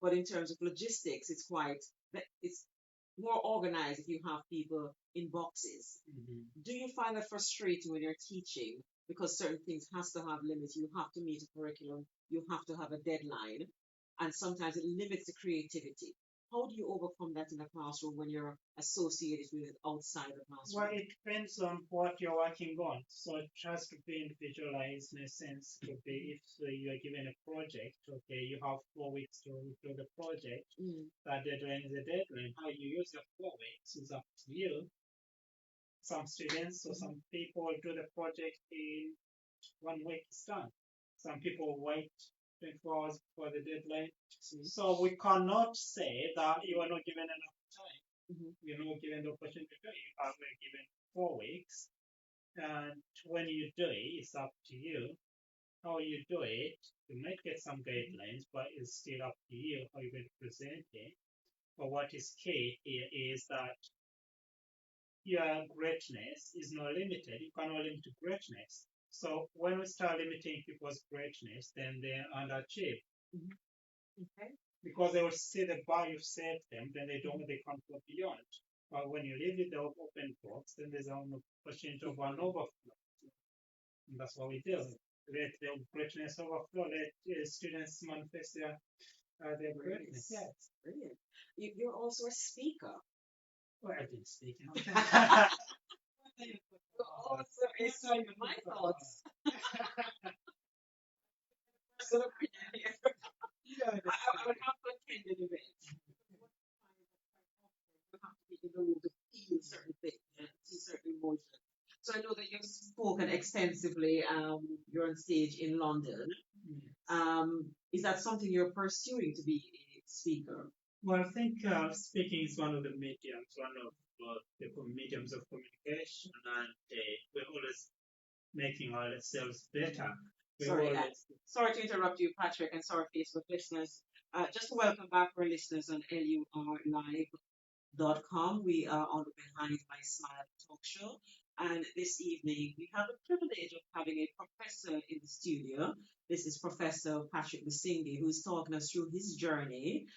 But in terms of logistics, it's more organized if you have people in boxes. Do you find that frustrating when you're teaching because certain things has to have limits? You have to meet a curriculum, you have to have a deadline, and sometimes it limits the creativity. How do you overcome that in the classroom when you're associated with it outside the well, classroom? it depends on what you're working on. So it has to be individualized in a sense. It could be if you are given a project, okay, you have 4 weeks to do the project. Mm. That deadline is a deadline. How you use your 4 weeks is up to you. Some students or some people do the project in 1 week it's done. Some people wait 24 hours before the deadline. So we cannot say that you are not given enough time. You're not given the opportunity to do it. You are given 4 weeks. And when you do it, it's up to you. How you do it, you might get some guidelines, but it's still up to you how you're going to present it. But what is key here is that your greatness is not limited. You cannot limit greatness. So when we start limiting people's greatness, then they underachieve. Okay. Because they will see the bar you've set them, then they can't go beyond. But when you leave it the open box, then there's an opportunity of an overflow. And that's what we do. Let the greatness overflow. Let students manifest their greatness. Yes. Brilliant. You're also a speaker. Well, I didn't speak. You're also a speaker. My thoughts. Personal opinion here. I would have to attend an event. You have to be in the room to feel certain things and see certain emotions. So I know that you've spoken extensively. You're on stage in London. Is that something you're pursuing to be a speaker? Well, I think speaking is one of the mediums, one of the mediums of communication, and we're always making ourselves better. We're Sorry, always, sorry to interrupt you, Patrick, and sorry, Facebook listeners. Just to welcome back our listeners on LURLive.com. We are on the Behind My Smile talk show. And this evening, we have the privilege of having a professor in the studio. This is Professor Patrick Businge, who's talking us through his journey.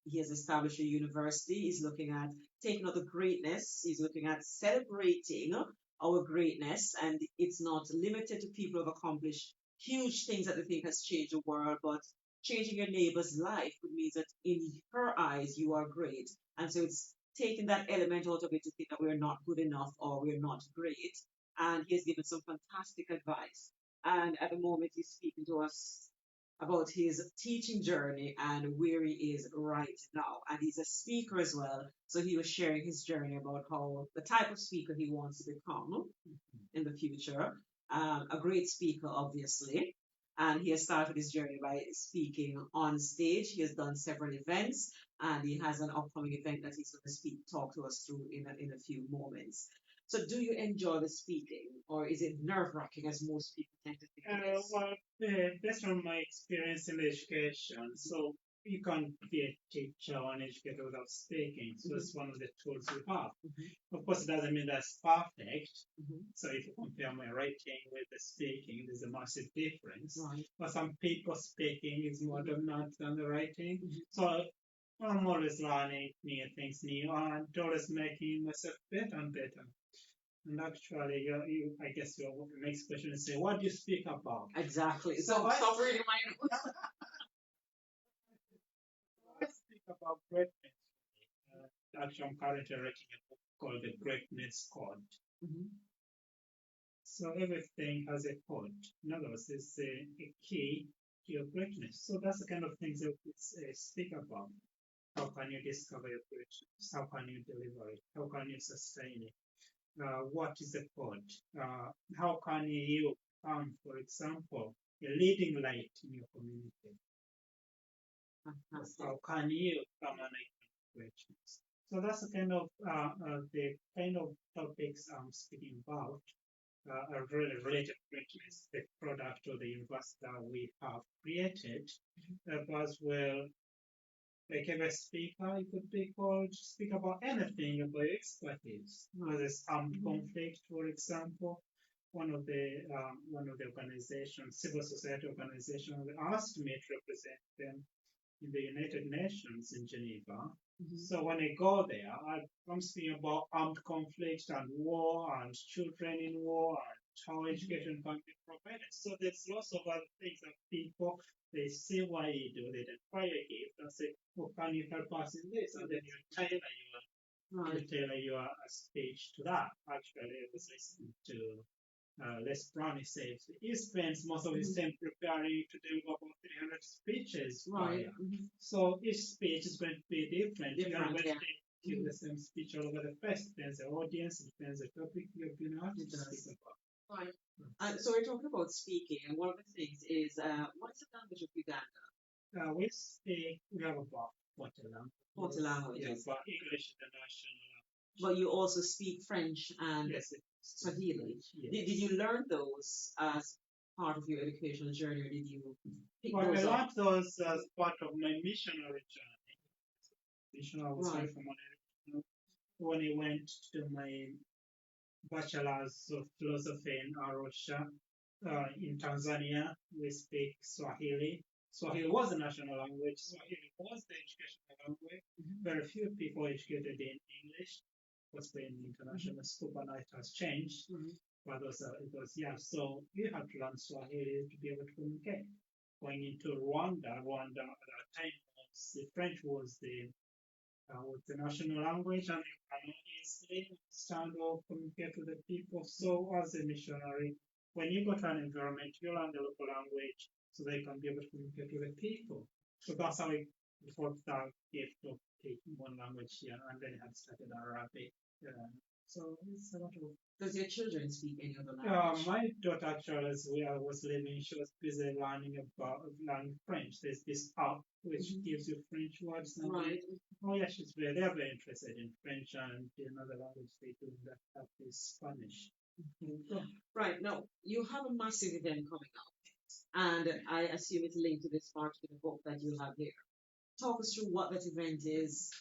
He has established a university. He's looking at taking out the greatness. He's looking at celebrating our greatness. And it's not limited to people who have accomplished huge things that they think has changed the world, but changing your neighbor's life would mean that in her eyes you are great. And so it's taking that element out of it to think that we're not good enough or we're not great. And he has given some fantastic advice. And at the moment, he's speaking to us about his teaching journey and where he is right now. And he's a speaker as well. So he was sharing his journey about how the type of speaker he wants to become in the future. A great speaker, obviously. And he has started his journey by speaking on stage. He has done several events, and he has an upcoming event that he's going to talk to us through in a few moments. So do you enjoy the speaking, or is it nerve-wracking as most people tend to think it is? Well, based on my experience in education, so you can't be a teacher or an educator without speaking. So Mhm, it's one of the tools we have. mhm, Of course, it doesn't mean that's perfect. mhm. So if you compare my writing with the speaking, there's a massive difference. Right. For some people, speaking is more Mhm, dominant than the writing. mhm. So I'm always learning new things, new, and always making myself better and better. And actually, I guess your next question is say, what do you speak about? Exactly. So So I, stop reading my notes. I speak about greatness. Actually, I'm currently writing a book called The Greatness Code. Mhm, So everything has a code. In other words, it's a key to your greatness. So that's the kind of things that we speak about. How can you discover your greatness? How can you deliver it? How can you sustain it? What is the code? How can you become, for example, a leading light in your community? fantastic. How can you become an icon of greatness? So that's the kind of topics I'm speaking about. Are really related to greatness, the product or the universe that we have created, as well. Like if a speaker, you could be called to speak about anything about your expertise. Whether it's armed conflict, for example, one of the organizations, civil society organizations, asked me to represent them in the United Nations in Geneva. Mhm. So when I go there, I'm speaking about armed conflict and war and children in war and how education can be provided. So there's lots of other things that people they see why you do, they identify a gift and say, "Oh, can you help us in this?" And then Right. you tailor your speech to that. Actually, I was listening to Les Brown. He says he spends most of his Mhm. time preparing to deliver about 300 speeches per Right. year. Mhm. So each speech is going to be different. You're not Different, going yeah. to give Mhm. the same speech all over the place. It depends on the audience, it depends on the topic you've been asked It to speak does. about. Right. So we're talking about speaking, and one of the things is what is the language of Uganda? We have about 40 40 languages. Yeah, languages. but English is the national But you also speak French and language. Yes, it's Swahili. French. Did Yes. you learn those as part of your educational journey, or did you pick Well, I those up? learned those as part of my missionary journey. Missionary was Right. very familiar. When I went to my bachelor's of philosophy in Arusha, in Tanzania, we speak Swahili. Swahili was the national language. Swahili was the educational language. Mhm. Very few people educated in English. Was in international school, but now it has changed. Mhm. But it was yeah. So you had to learn Swahili to be able to communicate. Going into Rwanda at that time was the French was the national language, and you cannot easily understand or communicate with the people. So, as a missionary, when you go to an environment, you learn the local language so they can be able to communicate with the people. So that's how I got that gift of taking one language here, and then I had started Arabic. So it's a lot of Does your children speak any other language? my daughter actually, as we I was living, she was busy learning French. There's this app which Mhm. gives you French words, and Right. oh yeah, they are very interested in French, and another language they do that app is Spanish. So, Right. Now, you have a massive event coming up, and I assume it's linked to this part of the book that you have here. Talk us through what that event is.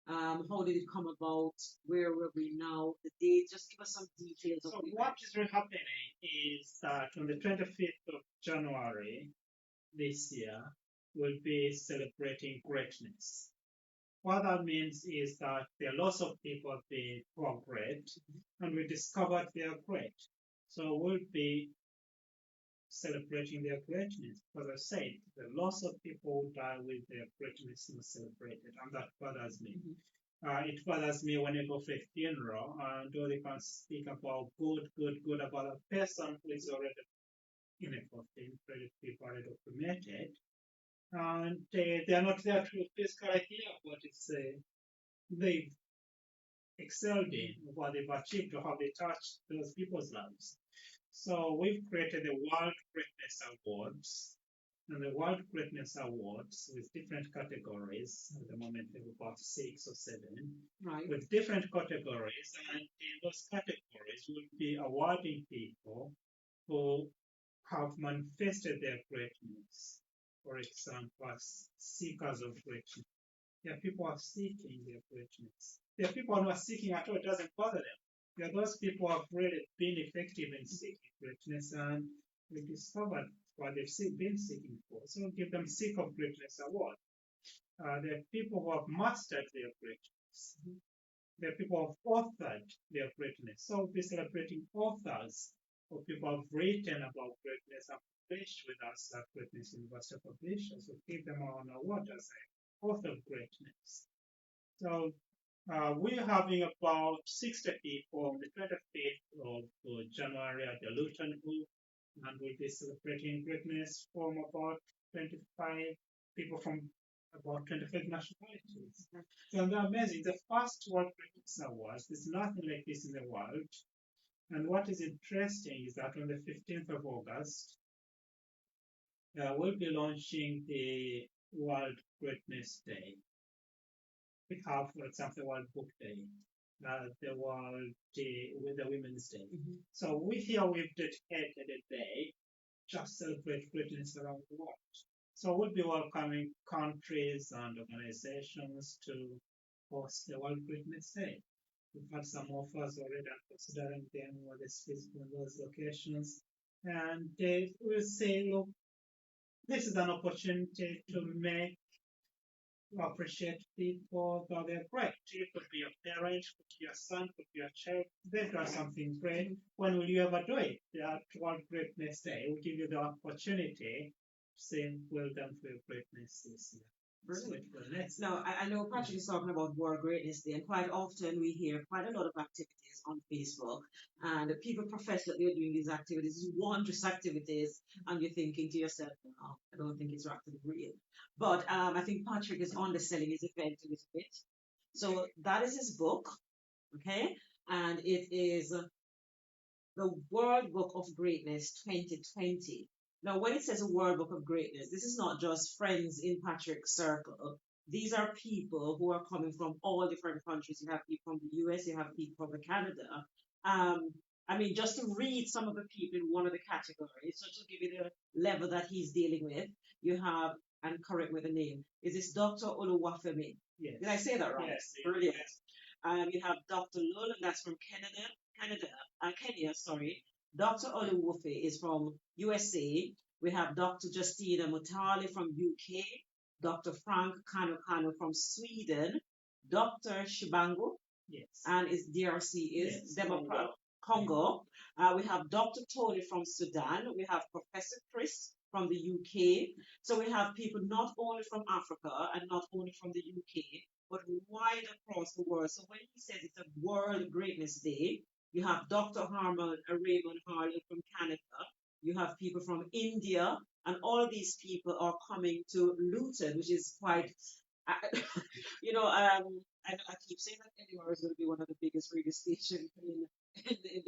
How did it come about? Where were we now? The date? Just give us some details of so the what event. is really happening is that on the 25th of January this year, we'll be celebrating greatness. What that means is that there are lots of people who are great, and we discovered they are great. So we'll be celebrating their greatness. As I said, there are lots of people who die with their greatness not celebrated, and that bothers me. Mhm. It bothers me when I go for a funeral and all they can speak about good about a person who is already in a coffin, already cremated, and they are not there to physically hear what is they've excelled in, what they've achieved, or how they touched those people's lives. So we've created the World Greatness Awards. And the World Greatness Awards with different categories. At the moment, we have about 6 or 7 Right. with different categories. And in those categories, we'll be awarding people who have manifested their greatness. For example, as seekers of greatness. There are people who are seeking their greatness. There are people who are seeking at all, it doesn't bother them. There are those people who have really been effective in seeking greatness and we discovered what they've been seeking for. So we'll give them Seek of Greatness Award. There are people who have mastered their greatness. There are people who have authored their greatness. So we'll be celebrating authors or people who have written about greatness and published with us at Greatness University Publishers. So we'll give them an award as an author of greatness. So we're having about 60 people on the 25th of January at the Luton Group, and we'll be celebrating greatness from about 25 people from about 25 nationalities. So they're amazing. The first World Greatness Awards, there's nothing like this in the world. And what is interesting is that on the 15th of August, we'll be launching the World Greatness Day. We have, for example, the World Book Day, the World Day with the Women's Day. So we've dedicated a day just celebrate greatness around the world. So we'll be welcoming countries and organizations to host the World Greatness Day. We've had some offers already and considering them what is feasible in those locations. And we'll say, look, this is an opportunity to make appreciate people that they're great. It could be your parent, could be your son, could be your child. They've done something great. When will you ever do it? That World Greatness Day will give you the opportunity to say well done for your greatness this year. Brilliant. Now, I know Patrick is talking about World Greatness Day, and quite often we hear quite a lot of activities on Facebook, and people profess that they're doing these activities, wondrous activities, and you're thinking to yourself, oh, I don't think it's actually real. But I think Patrick is underselling his event a little bit. So that is his book, okay? And it is the World Book of Greatness 2020. Now, when it says a World Book of Greatness, this is not just friends in Patrick's circle. These are people who are coming from all different countries. You have people from the US, you have people from Canada. Um, I mean, just to read some of the people in one of the categories, so to give you the level that he's dealing with, you have, and correct me the name, is this Dr. Oluwafemi? Yes. Did I say that right? Yes. Brilliant. You have Dr. Lul, and that's from Kenya, sorry. Dr. Oluwofe is from USA. We have Dr. Justina Mutali from UK, Dr. Frank Kano from Sweden, Dr. Shibangu, yes, and is DRC is yes, Democrat Congo. We have Dr. Tony from Sudan. We have Professor Chris from the UK. So we have people not only from Africa and not only from the UK, but wide across the world. So when he says it's a World Greatness Day, you have Dr. Raymond Harley from Canada. You have people from India, and all of these people are coming to Luton, which is quite, I keep saying that anywhere is going to be one of the biggest radio stations in the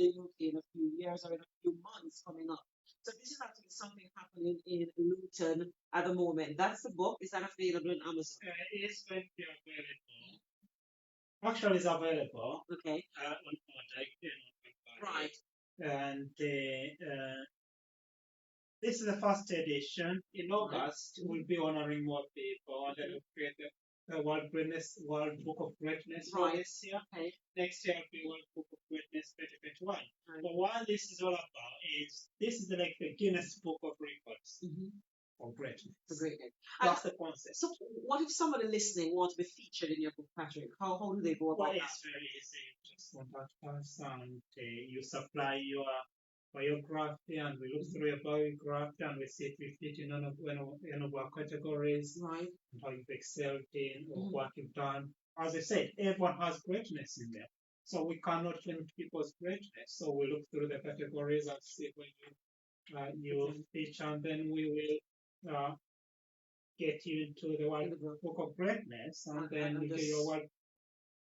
UK in a few years or in a few months coming up. So this is actually something happening in Luton at the moment. That's the book. Is that available on Amazon? It is going to be available. Actually, it's available. Okay. On Project. Right. And this is the first edition. In August, we'll be honoring more people, and then we'll create the World Book of Greatness for this year. Okay. Next year will be World Book of Greatness 2021. Right. But what this is all about is this is like the Guinness Book of Records. For greatness. For greatness. That's the concept. So, what if somebody listening wants to be featured in your book, Patrick? How do they go about that? It's very easy. Just contact us and you supply your biography, and we look through your biography and we see if you fit in any of our categories, right? And how you've excelled in or what you've done. As I said, everyone has greatness in there. So we cannot limit people's greatness. So we look through the categories and see when you feature, and then we will get you into the World Book of Greatness, and then we get your World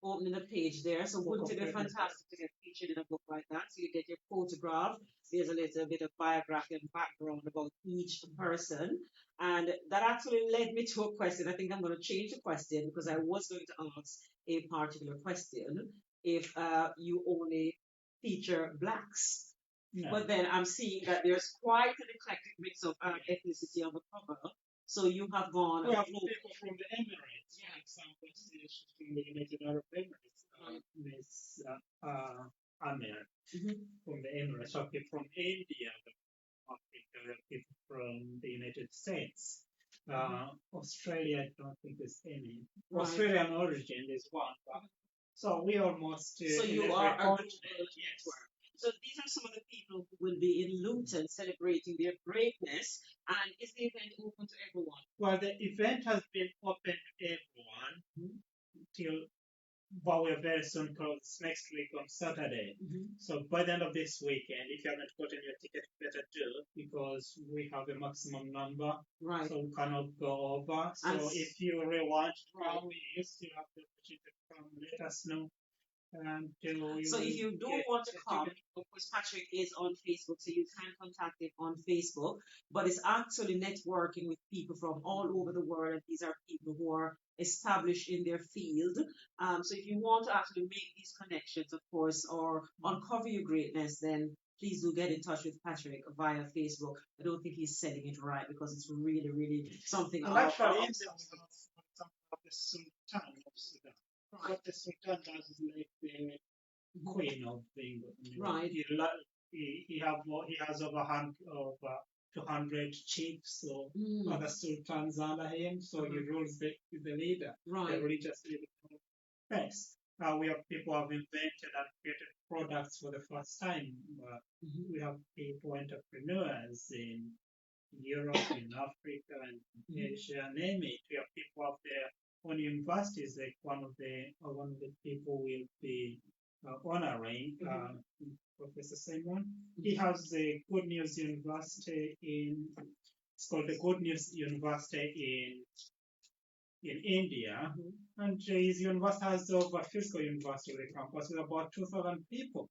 opening a page there. So Book wouldn't of it be Remembrance. fantastic to get featured in a book like that? So you get your photograph, there's a little bit of biography and background about each person. And that actually led me to a question. I think I'm going to change the question because I was going to ask a particular question if you only feature blacks. No. But then I'm seeing that there's quite an eclectic mix of ethnicity on the cover. So you have gone. We have people from the Emirates, for example, she's from the United Arab Emirates, Miss Amir from the Emirates, or people from India, Africa, people from the United States. Australia, I don't think there's any. Right. Australian origin is one, but so we almost So in you every are a global continent. Yes. network. So these are some of the people who will be in Luton celebrating their greatness. And is the event open to everyone? Well, the event has been open to everyone till, but we're very soon closed next week on Saturday. So by the end of this weekend, if you haven't gotten your ticket, better do because we have a maximum number, Right. so we cannot go over. So And if you really want to right. come, you still have the opportunity to come. Let us know. And So if you do get want to a come, ticket. of course, Patrick is on Facebook, so you can contact him on Facebook. But it's actually networking with people from all over the world, and these are people who are established in their field. So if you want to actually make these connections, of course, or uncover your greatness, then please do get in touch with Patrick via Facebook. I don't think he's selling it right because it's really, really something And actually, in some of the Sultan of Sudan, what the Sultan does is like the queen of England. Right. He has over 200 chiefs or other sultans under him, so he rules the leader, the Right. religious leader. Yes. We have people who have invented and created products for the first time. We have people, entrepreneurs in Europe, in Africa, and Asia, name it. We have people out there on universities, like one of the people will be honoring Professor Simon. He has the Good News University it's called the Good News University in India, and his university has over physical university on the campus with about 2,000 people.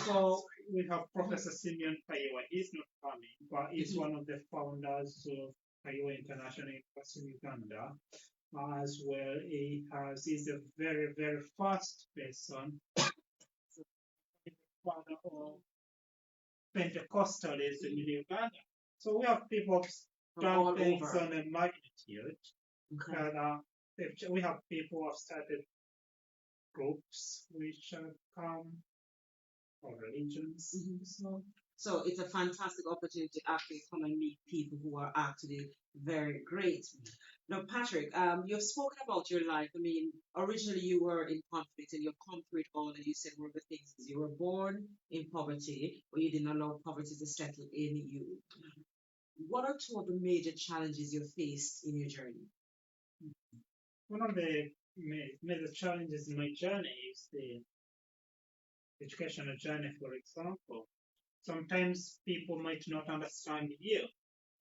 So we have Professor Simeon Kaiwa. He's not coming, but he's one of the founders of Kaiwa International University in Uganda. As well, he's a very, very fast person, father of Pentecostalism in Uganda. So we have people done things on a magnitude. We have people who have started groups which come from religions. So it's a fantastic opportunity to actually come and meet people who are actually very great. Now, Patrick, you've spoken about your life. I mean, originally you were in conflict and you've come through it all, and you said one of the things is you were born in poverty, but you didn't allow poverty to settle in you. What are two of the major challenges you faced in your journey? One of the major challenges in my journey is the educational journey, for example. Sometimes people might not understand you,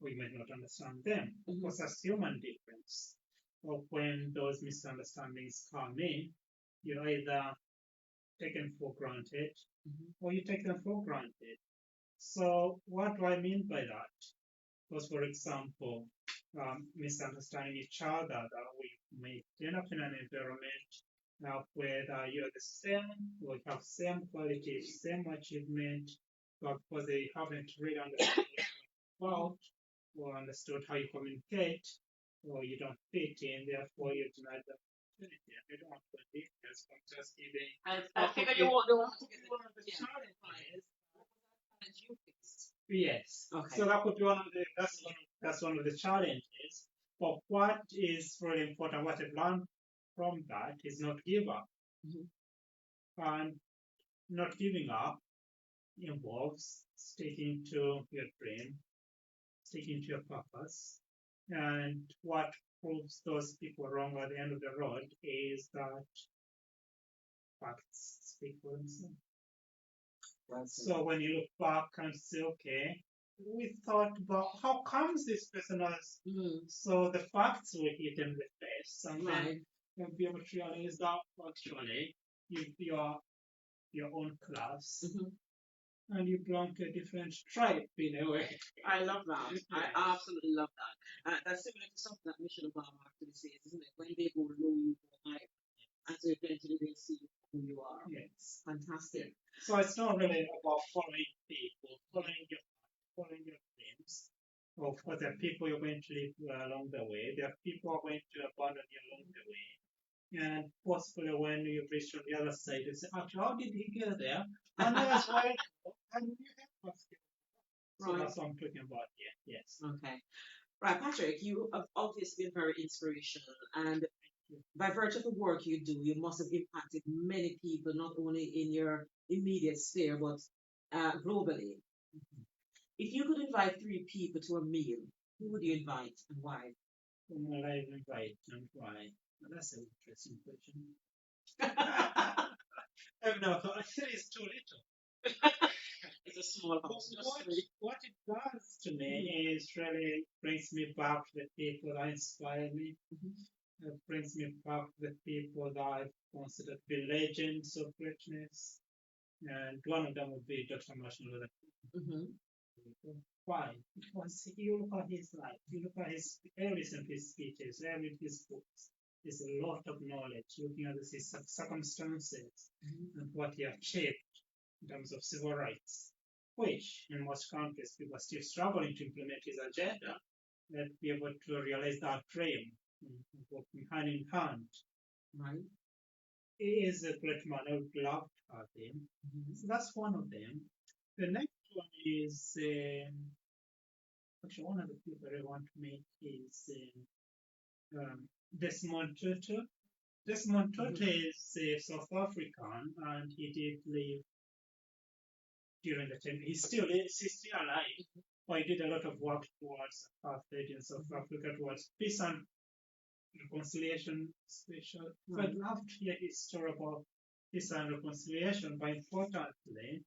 or you might not understand them. Of course, that's human difference. Or when those misunderstandings come in, you either take them for granted or you take them for granted. So what do I mean by that? Because, for example, misunderstanding each other, that we may end up in an environment where you're the same, or you have same qualities, same achievement, but because they haven't really understood about or understood how you communicate, or you don't fit in, therefore you're denied the opportunity. I don't want to go details, but just giving. I figure you won't know how to get one of the yeah. challenges. Challenge you faced. Yes. Okay. So that could be that's one of the challenges. But what is really important, what I've learned from that is not give up. And not giving up involves sticking to your dream, sticking to your purpose. And what proves those people wrong at the end of the road is that facts speak for themselves. So when you look back and say, okay, we thought about how comes this person has so the facts were hit in the face, and then you'll be able to realize that actually you're your own class and you belong to a different tribe in a way. I love that. I Yes. absolutely love that. That's similar to something that Michelle Obama actually says, isn't it? When they go low, you go high. And so eventually they'll see who you are. Yes. Fantastic. So it's not really about following people, following your dreams. Of course, there are people you're going to live along the way. There are people who are going to abandon you along the way. And possibly when you reach on the other side, you say, actually, how did he get there? And that's why, and you have us. So Right. that's what I'm talking about here. Yes. Okay. Right, Patrick, you have obviously been very inspirational, and by virtue of the work you do, you must have impacted many people, not only in your immediate sphere, but globally. If you could invite three people to a meal, who would you invite and why? Whom will I invite and why? Well, that's an interesting question. I've never thought three is too little. It's a small But house, just three. what it does to me is really brings me back to the people that inspire me. It brings me back to the people that I consider to be legends of greatness. And one of them would be Dr. Martin Luther King. Why? Because you look at his life, you look at his every of his speeches, every his books. There's a lot of knowledge looking at his circumstances and what he achieved in terms of civil rights, which in most countries people are still struggling to implement his agenda, that be able to realize that dream, working hand in hand. Right. He is a great man. I would love to have him. So that's one of them. The next one is actually one of the people I want to meet is Desmond Tutu. Desmond Tutu is a South African, and he did live during the time. He's still alive, but he did a lot of work towards apartheid in South Africa, towards peace and reconciliation, special. So I'd love to hear his story about peace and reconciliation, but importantly,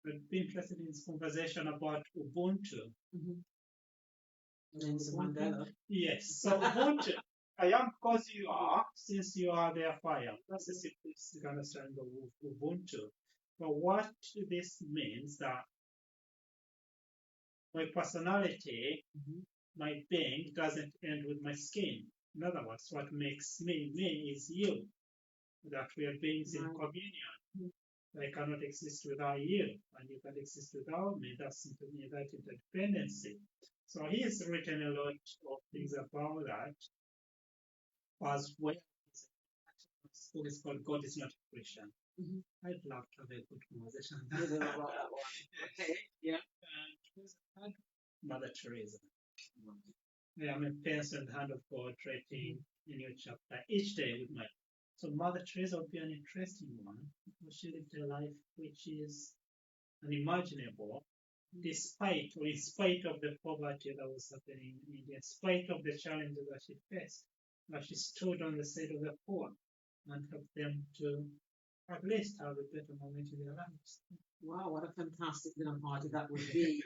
I'd be interested in his conversation about Ubuntu. Nelson Mandela. Yes. So Ubuntu, I am because you are, since you are therefore I am. That's the simplistic understanding of Ubuntu. But what this means that my personality, my being doesn't end with my skin. In other words, what makes me is you. That we are beings in communion. I cannot exist without you, and you can exist without me. That's that interdependency. So he has written a lot of things about that. As well, his book is called God is Not a Christian. I'd love to have a good conversation about that one. Okay, yeah. And Mother Teresa. I am a pencil hand of God writing a new chapter each day with my. So Mother Teresa would be an interesting one because she lived a life which is unimaginable, despite or in spite of the poverty that was happening in India, in spite of the challenges that she faced. But she stood on the side of the poor and helped them to at least have a better moment in their lives. Wow, what a fantastic dinner party that would be.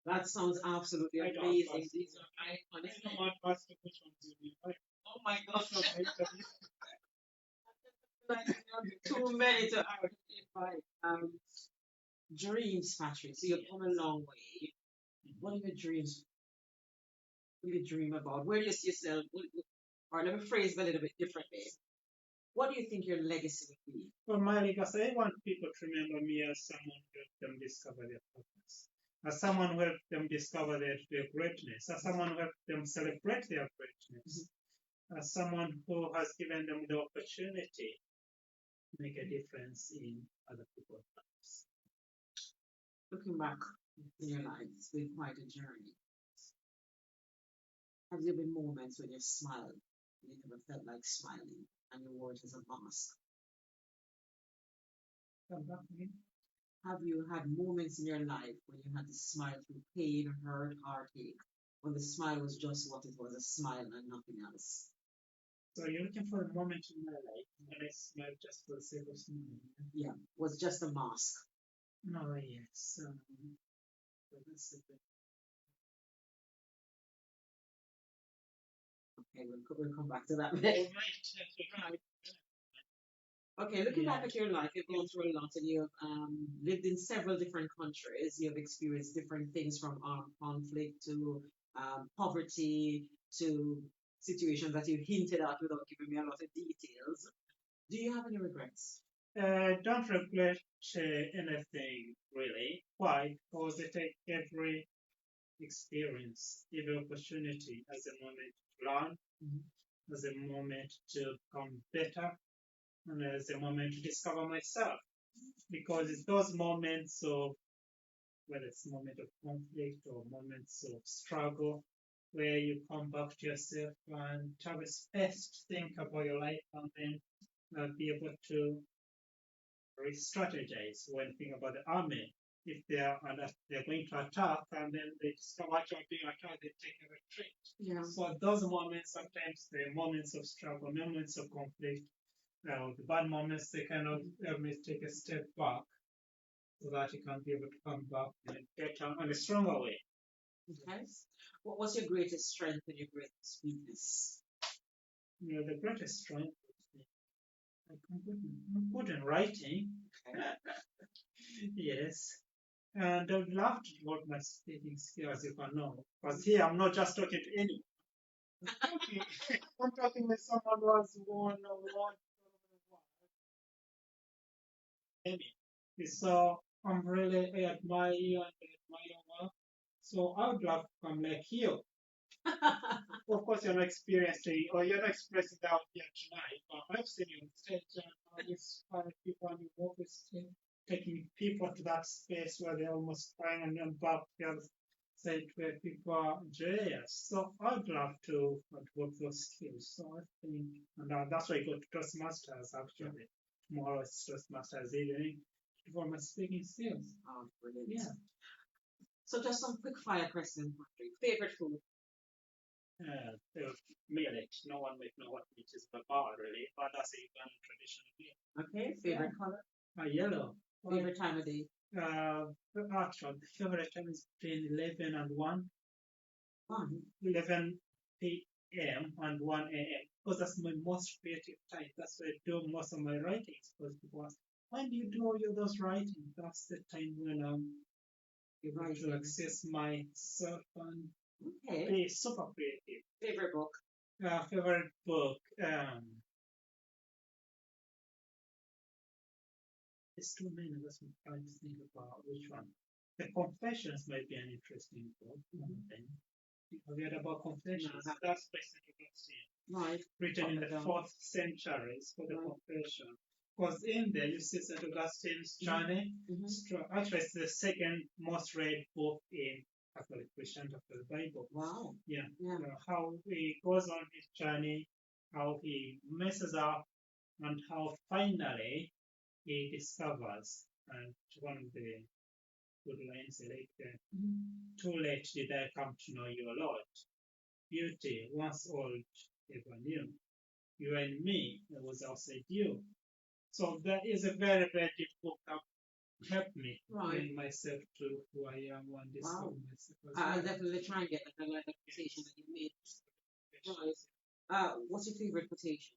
That sounds absolutely I don't amazing. trust These you. are iconic. I don't want to ask you which ones you invite. Oh my gosh. So my interview. Like, too many to invite. Dreams, Patrick. So you've come a long way. What are your dreams? What do you dream about? Where do you see yourself? Or let me phrase it a little bit differently. What do you think your legacy would be? For my legacy, I want people to remember me as someone who helped them discover their purpose, as someone who helped them discover their greatness, as someone who helped them celebrate their greatness, as someone who has given them the opportunity to make a difference in other people's lives. Looking back in your life, it's been quite a journey. Have there been moments when you smiled and you never felt like smiling and you wore it as a mask? Have you had moments in your life when you had to smile through pain, hurt, heartache, when the smile was just what it was, a smile and nothing else? So you're looking for a moment in my life when I smiled just for the sake of smiling? Yeah, was just a mask. No, yes. That's Okay, we'll come back to that All next. right. Okay, looking back Yeah. at your life, you've gone through a lot and you've lived in several different countries. You've experienced different things from armed conflict to poverty to situations that you hinted at without giving me a lot of details. Do you have any regrets? Don't regret anything really. Why? Because I take every experience, every opportunity as a moment to learn, Mhm. as a moment to become better, and as a moment to discover myself. Because it's those moments of, whether it's moment of conflict or moments of struggle, where you come back to yourself and have a space to think about your life and then be able to re-strategize when thinking about the army. If they're going to attack and then they discover you're being attacked, they take a retreat. Yeah. So those moments, sometimes the moments of struggle, moments of conflict, the bad moments, they kind of help me take a step back so that you can be able to come back in a better and a stronger way. Okay. What's your greatest strength and your greatest weakness? You know, the greatest strength is I'm good in writing. Okay. Yes. And I would love to develop my speaking skills if I know. Because here I'm not just talking to anyone. I'm talking, I'm talking with someone who has won a lot maybe. So I'm really I admire you and I admire your work. So I would love to come like you. Of course, you're not experiencing or you're not expressing that here tonight, but I've seen you on stage and how you inspire people and you work with taking people to that space where they're almost crying and then back to the other side where people are joyous. So I'd love to work those skills. So I think, and that's why I go to Toastmasters actually. Tomorrow is Toastmasters evening for my speaking skills. Oh, brilliant. Yeah. So just some quick fire questions, Patrick. Favorite food? The millet. No one might know what meat is about really, but that's a Ugandan traditional meal. Okay. Yeah. Favorite color? Yellow. Favorite time of day? Actually, the favorite time is between 11 and 1, One. 11 p.m. and 1 a.m. Because that's my most creative time. That's where I do most of my writings. Because people ask, when do you do all of those writing? That's the time when I'm able to access myself and Okay. be super creative. Favorite book? Favorite book? There's too many. Let's try to think about which one. The Confessions might be an interesting book. Then. Have you heard about Confessions? No, that's basically Right. written in the 4th century. It's called the Confession. Because in there you see St. Augustine's journey. Actually, it's the second most read book in Catholic Christianity after the Bible. Wow. Yeah. Yeah. How he goes on his journey, how he messes up, and how finally he discovers, and one of the good lines like, too late did I come to know your Lord. Beauty, once old, ever new. You and me, I was outside you. So that is a very, very deep book that helped me bring myself to who I am and discover myself as well. I'll definitely try and get that like the quotation that you made. Right. What's your favorite quotation?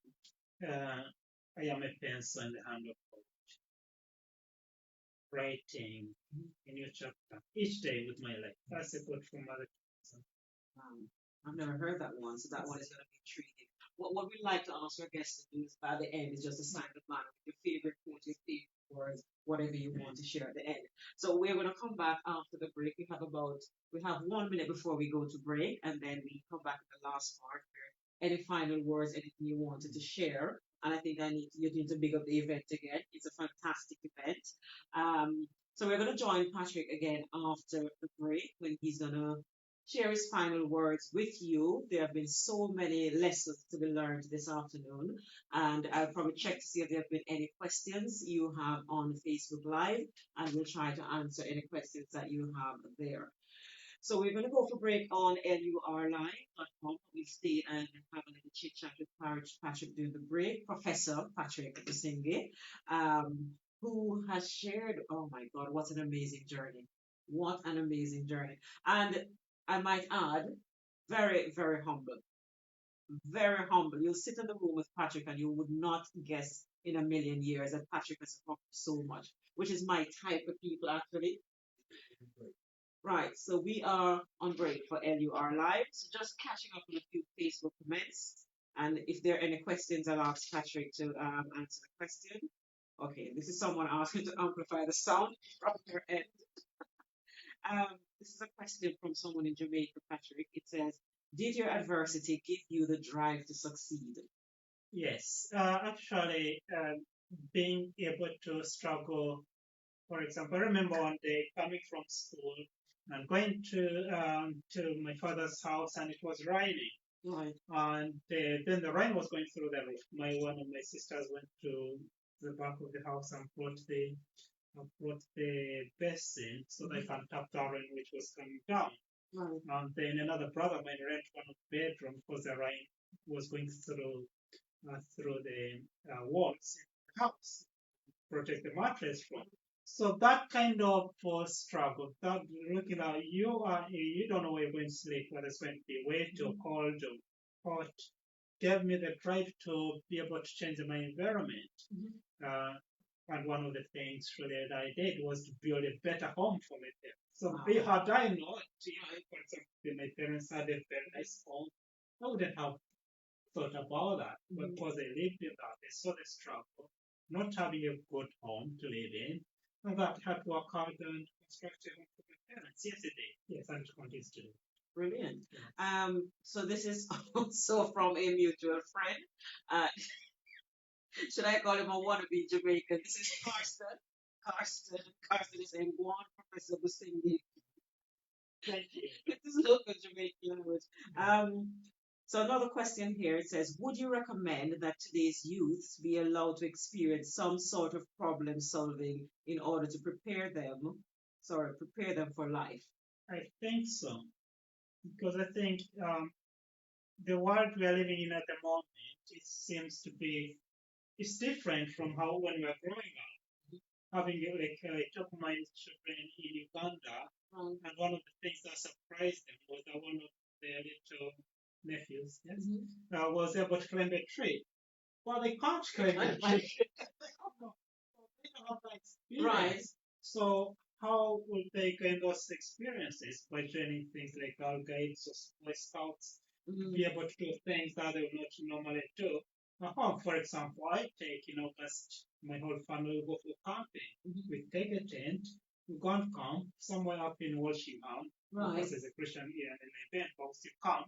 I am a pencil in the hand of God, writing a new chapter each day with my life. That's a quote from Mother Teresa. I've never heard that one, so that one is going to be intriguing. What we like to ask our guests to do is by the end is just assign the man with your favorite quote, your favorite words, whatever you want to share at the end. So we're going to come back after the break. We have 1 minute before we go to break, and then we come back in the last part where any final words, anything you wanted to share. And I think you need to big up the event again. It's a fantastic event. So we're going to join Patrick again after the break when he's going to share his final words with you. There have been so many lessons to be learned this afternoon, and I'll probably check to see if there have been any questions you have on Facebook Live, and we'll try to answer any questions that you have there. So we're going to go for break on lurlive.com. We'll stay and have a little chit chat with Patrick during the break. Professor Patrick Businge, who has shared, oh my God, what an amazing journey. What an amazing journey. And I might add, very, very humble. very humble. You'll sit in the room with Patrick and you would not guess in a million years that Patrick has accomplished so much, which is my type of people actually. Right, so we are on break for LUR Live. So just catching up on a few Facebook comments. And if there are any questions, I'll ask Patrick to answer the question. Okay, this is someone asking to amplify the sound from your end. This is a question from someone in Jamaica, Patrick. It says, did your adversity give you the drive to succeed? Yes, actually, being able to struggle. For example, I remember one day coming from school and going to my father's house, and it was raining. Right. And then the rain was going through the roof. My one of my sisters went to the back of the house and brought the basin so they can tap the rain which was coming down. Right. And then another brother of mine rent one of the bedroom because the rain was going through the walls in the house, protect the mattress from. So that kind of struggle, that looking at you don't know where you're going to sleep, whether it's going to be wet or cold or hot, gave me the drive to be able to change my environment. Uh, and one of the things really that I did was to build a better home for my parents. So had I not, for example, my parents had a very nice home, I wouldn't have thought about that because they lived in that. They saw the struggle, not having a good home to live in, and that had to work hard and construct a home for my parents. Yes, it did. Yes, and it continues to do. Brilliant. So this is also from a mutual friend. Uh, should I call him a wannabe Jamaican? This is Carsten. Carsten is saying, go on, Professor Businge. Thank you. It is local Jamaican language. So another question here, it says, would you recommend that today's youths be allowed to experience some sort of problem solving in order to prepare them for life? I think so. Because I think the world we are living in at the moment, it seems to be, it's different from how when we were growing up. Having like I took my children in Uganda, and one of the things that surprised them was that one of their little nephews, yes, was able to climb a tree. Well, they can't climb a tree. They don't have that experience. Right. So how will they gain those experiences? By training things like Girl Guides or Boy Scouts to be able to do things that they will not normally do. For example, I take in August, my whole family will go for camping. We take a tent, we go and camp somewhere up in Walshingham. Right. Because there's a Christian here in the event, but we still camp.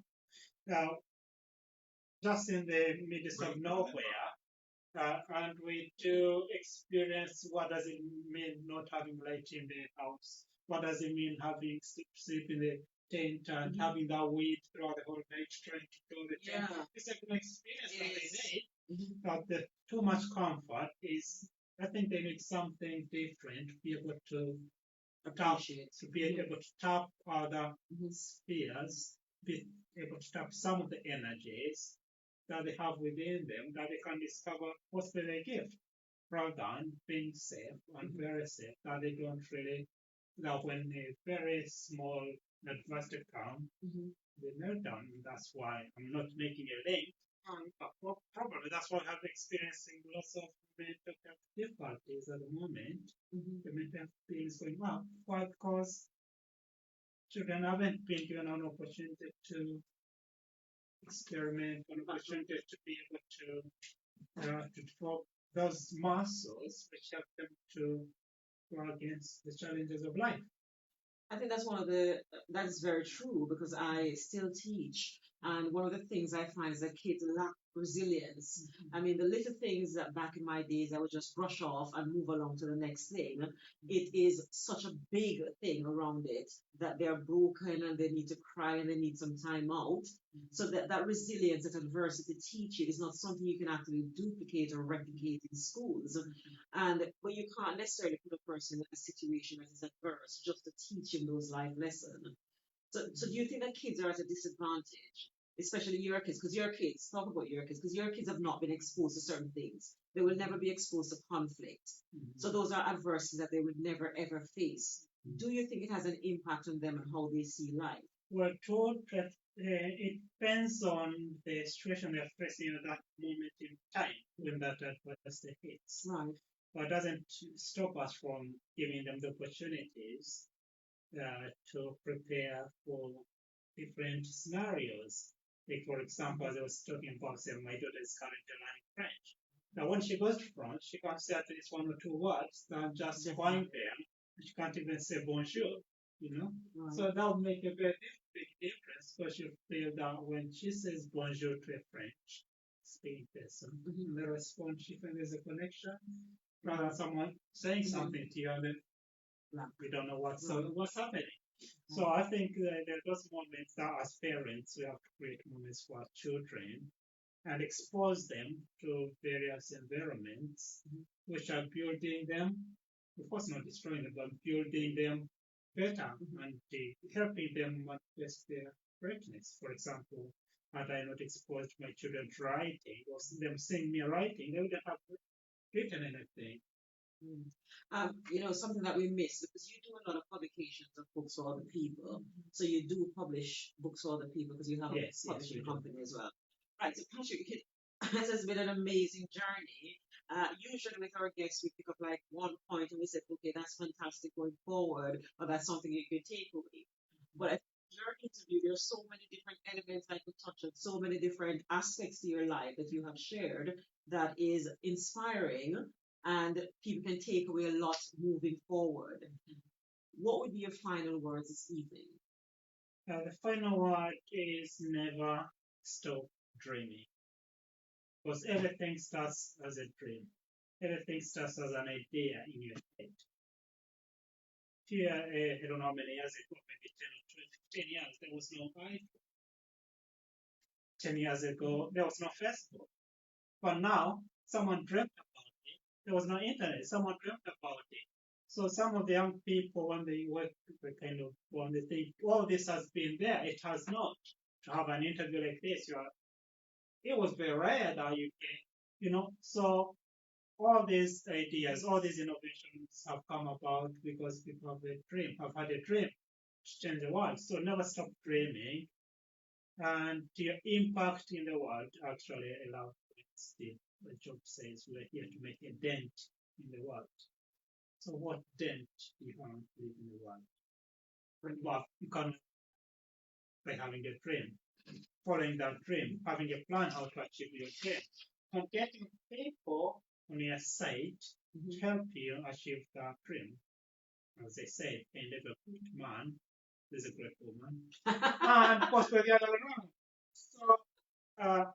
Just in the midst of nowhere, and we do experience what does it mean not having light in the house? What does it mean having sleep in the tent and having that weed throughout the whole night trying to do the tent? Yeah. It's like an experience that they need. But the too much comfort is, I think they need something different to be able to tap other spheres, be able to tap some of the energies that they have within them that they can discover what's their gift rather than being safe and very safe that they don't really, that when a very small adversity comes, they melt down. And that's why I'm not making a link. But probably that's why I'm experiencing lots of mental health difficulties at the moment. The mental health thing is going up. Why? Because children haven't been given an opportunity to experiment, an opportunity to be able to develop those muscles which help them to go against the challenges of life. I think that is very true because I still teach. And one of the things I find is that kids lack resilience. I mean, the little things that back in my days I would just brush off and move along to the next thing, it is such a big thing around it that they're broken and they need to cry and they need some time out. So that resilience that adversity teaches is not something you can actually duplicate or replicate in schools. And but you can't necessarily put a person in a situation that is adverse just to teach him those life lessons. So do you think that kids are at a disadvantage, especially your kids? Because your kids, talk about your kids, because your kids have not been exposed to certain things. They will never be exposed to conflict. So those are adversities that they would never ever face. Do you think it has an impact on them and how they see life? We're told that it depends on the situation they're facing at that moment in time when that disaster hits. Right. But it doesn't stop us from giving them the opportunities to prepare for different scenarios. Like, for example, as I was talking about, say, my daughter is currently learning French. Now, when she goes to France, she can say at least one or two words that just going there. She can't even say bonjour, you know. Right. So that would make a very big difference because she feel that when she says bonjour to a French speaking person, the response, she feels there's a connection rather than someone saying something to you and then we don't know what's happening. So I think that there are those moments that as parents we have to create moments for our children and expose them to various environments which are building them, of course not destroying them, but building them better and helping them manifest their greatness. For example, had I not exposed my children to writing or them seeing me writing, they wouldn't have written anything. Mm. Something that we miss because you do a lot of publications of books for other people. So you do publish books for other people because you have Yes, a yes, publishing we do. company as well. Right. So Patrick, this has been an amazing journey. Usually with our guests, we pick up like one point and we say, okay, that's fantastic going forward, or that's something you can take away. But I think your interview, there's so many different elements I could touch on, so many different aspects to your life that you have shared that is inspiring and people can take away a lot moving forward. What would be your final words this evening? The final word is never stop dreaming. Because everything starts as a dream. Everything starts as an idea in your head. Here, I don't know how many years ago, maybe 10 or 12, 15 years, there was no iPhone. 10 years ago, there was no Facebook. But now, someone dreamt about it. There was no internet. Someone dreamt about it. So some of the young people, when they work, they kind of, when they think, oh, this has been there, it has not. To have an interview like this, it was very rare that you can, so all these ideas, all these innovations have come about because people have a dream, have had a dream to change the world. So never stop dreaming, and your impact in the world actually allows the job says we're here to make a dent in the world. So what dent do you want to leave in the world? Well, you can by having a dream, following that dream, having a plan how to achieve your dream, and getting people on your side to help you achieve that dream. As I said, a little good man is a great woman, and of course, the other way around. So uh,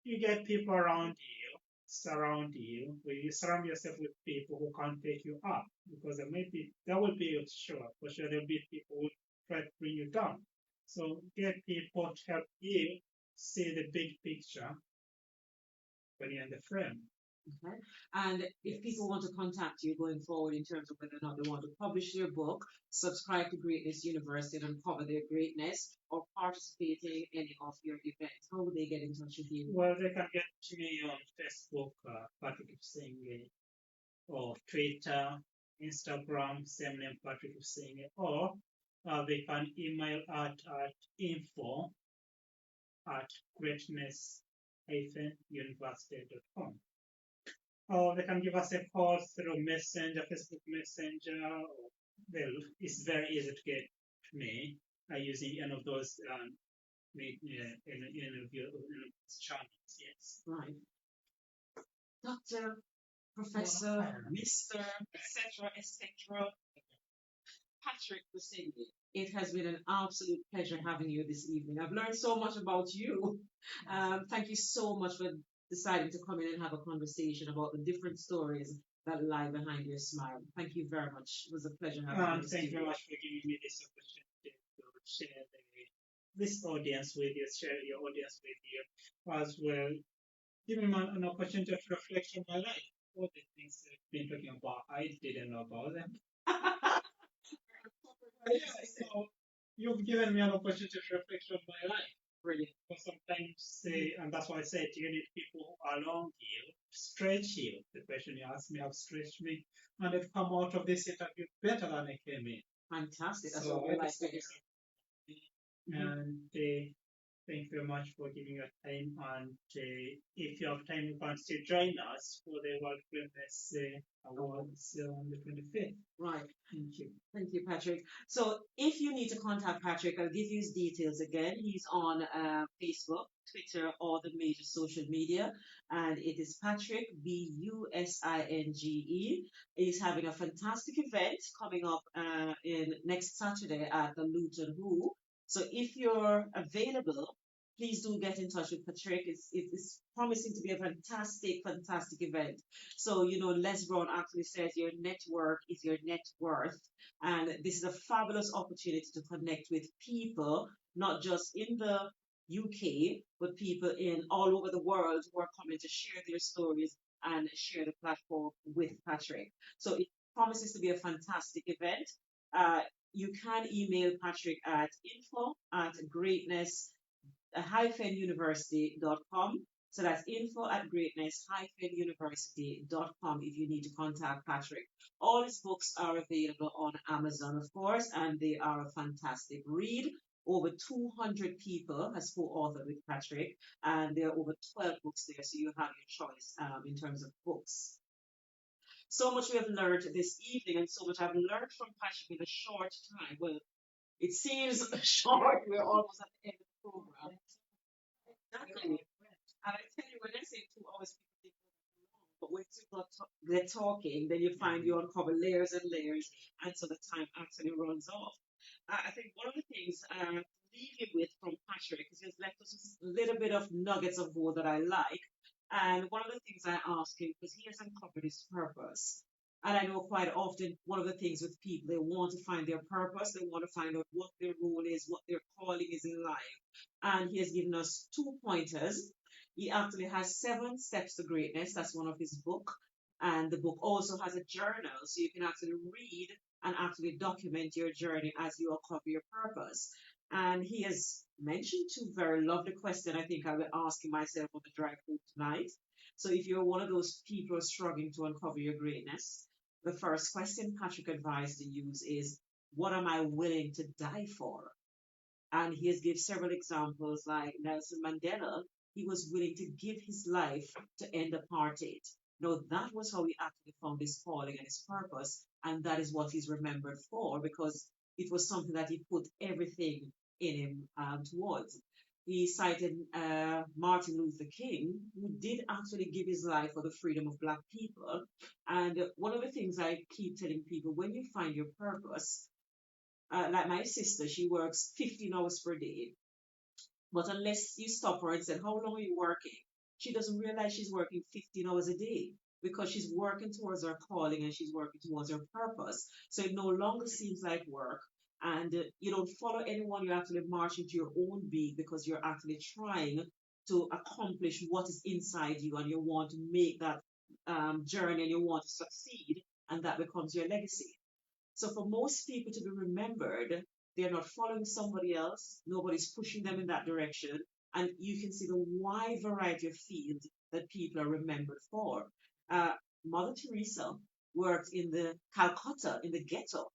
you get people around you, surround you, where you surround yourself with people who can take you up, because there will be sure, for sure, there'll be people who try to bring you down. So get people to help you see the big picture when you're in the frame. Okay. And if people want to contact you going forward in terms of whether or not they want to publish their book, subscribe to Greatness University and uncover their greatness, or participate in any of your events, how would they get in touch with you? Well, they can get to me on Facebook, Patrick Businge, or Twitter, Instagram, same name, Patrick Businge, or they can email at info at greatness-university.com. Or they can give us a call through Messenger, Facebook Messenger. Well, it's very easy to get to me using any of those channels. Yes. Right. Doctor, Professor, Mr., etc., etc. Patrick Businge, it has been an absolute pleasure having you this evening. I've learned so much about you. Thank you so much for deciding to come in and have a conversation about the different stories that lie behind your smile. Thank you very much. It was a pleasure having you. Thank you very much for giving me this opportunity to share this audience with you, share your audience with you as well. Giving me an opportunity to reflect on my life. All the things I've been talking about, I didn't know about them. Yeah, so you've given me an opportunity to reflect on my life. Really. Because sometimes, and that's why I said you need people who are along you, stretch you. The question you asked me have stretched me, and they've come out of this interview better than I came in. Fantastic. That's So what we I like just to hear. And thank you very much for giving your time. And if you have time, you can still join us for the World Greatness Awards on the 25th. Right. Thank you. Thank you, Patrick. So if you need to contact Patrick, I'll give you his details again. He's on Facebook, Twitter, or the major social media, and it is Patrick Businghe. He's having a fantastic event coming up in next Saturday at the Luton Hoo. So if you're available, please do get in touch with Patrick. It's promising to be a fantastic, fantastic event. So, Les Brown actually says your network is your net worth. And this is a fabulous opportunity to connect with people, not just in the UK, but people in all over the world who are coming to share their stories and share the platform with Patrick. So it promises to be a fantastic event. Uh, you can email Patrick at info@greatness-university.com. So that's info at greatness-university.com if you need to contact Patrick. All his books are available on Amazon, of course, and they are a fantastic read. Over 200 people has co-authored with Patrick, and there are over 12 books there, so you have your choice in terms of books. So much we have learned this evening, and so much I've learned from Patrick in a short time. Well, it seems short. We're almost at the end of the program. Exactly. And I tell you, when I say 2 hours, people think, but once you get talking, then you find you uncover layers and layers, and so the time actually runs off. I think one of the things to leave you with from Patrick is he's left us with a little bit of nuggets of gold that I like. And one of the things I ask him, because he has uncovered his purpose. And I know quite often one of the things with people, they want to find their purpose, they want to find out what their role is, what their calling is in life. And he has given us 2 pointers. He actually has 7 steps to greatness. That's one of his book. And the book also has a journal, so you can actually read and actually document your journey as you uncover your purpose. And he has mentioned 2 very lovely questions I think I will ask myself on the drive home tonight. So if you're one of those people struggling to uncover your greatness, the first question Patrick advised to use is, what am I willing to die for? And he has given several examples like Nelson Mandela. He was willing to give his life to end apartheid. Now, that was how he actually found his calling and his purpose. And that is what he's remembered for because it was something that he put everything in him towards. He cited Martin Luther King, who did actually give his life for the freedom of Black people. And one of the things I keep telling people when you find your purpose, like my sister, she works 15 hours per day. But unless you stop her and say, how long are you working? She doesn't realize she's working 15 hours a day because she's working towards her calling and she's working towards her purpose. So it no longer seems like work. And you don't follow anyone, you actually march into your own beat because you're actually trying to accomplish what is inside you and you want to make that journey and you want to succeed, and that becomes your legacy. So for most people to be remembered, they're not following somebody else. Nobody's pushing them in that direction. And you can see the wide variety of fields that people are remembered for. Uh, Mother Teresa worked in the Calcutta, in the ghetto.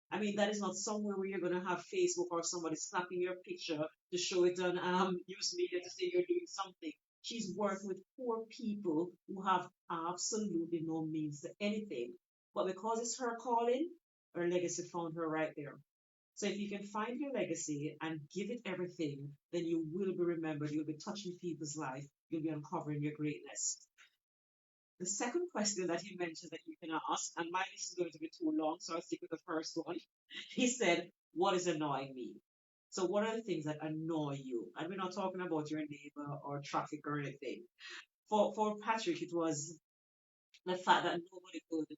I mean, that is not somewhere where you're going to have Facebook or somebody snapping your picture to show it on news media to say you're doing something. She's working with poor people who have absolutely no means to anything. But because it's her calling, her legacy found her right there. So if you can find your legacy and give it everything, then you will be remembered. You'll be touching people's life. You'll be uncovering your greatness. The second question that he mentioned that you can ask, and my list is going to be too long, so I'll stick with the first one. He said, what is annoying me? So what are the things that annoy you? And we're not talking about your neighbor or traffic or anything. For Patrick, it was the fact that nobody could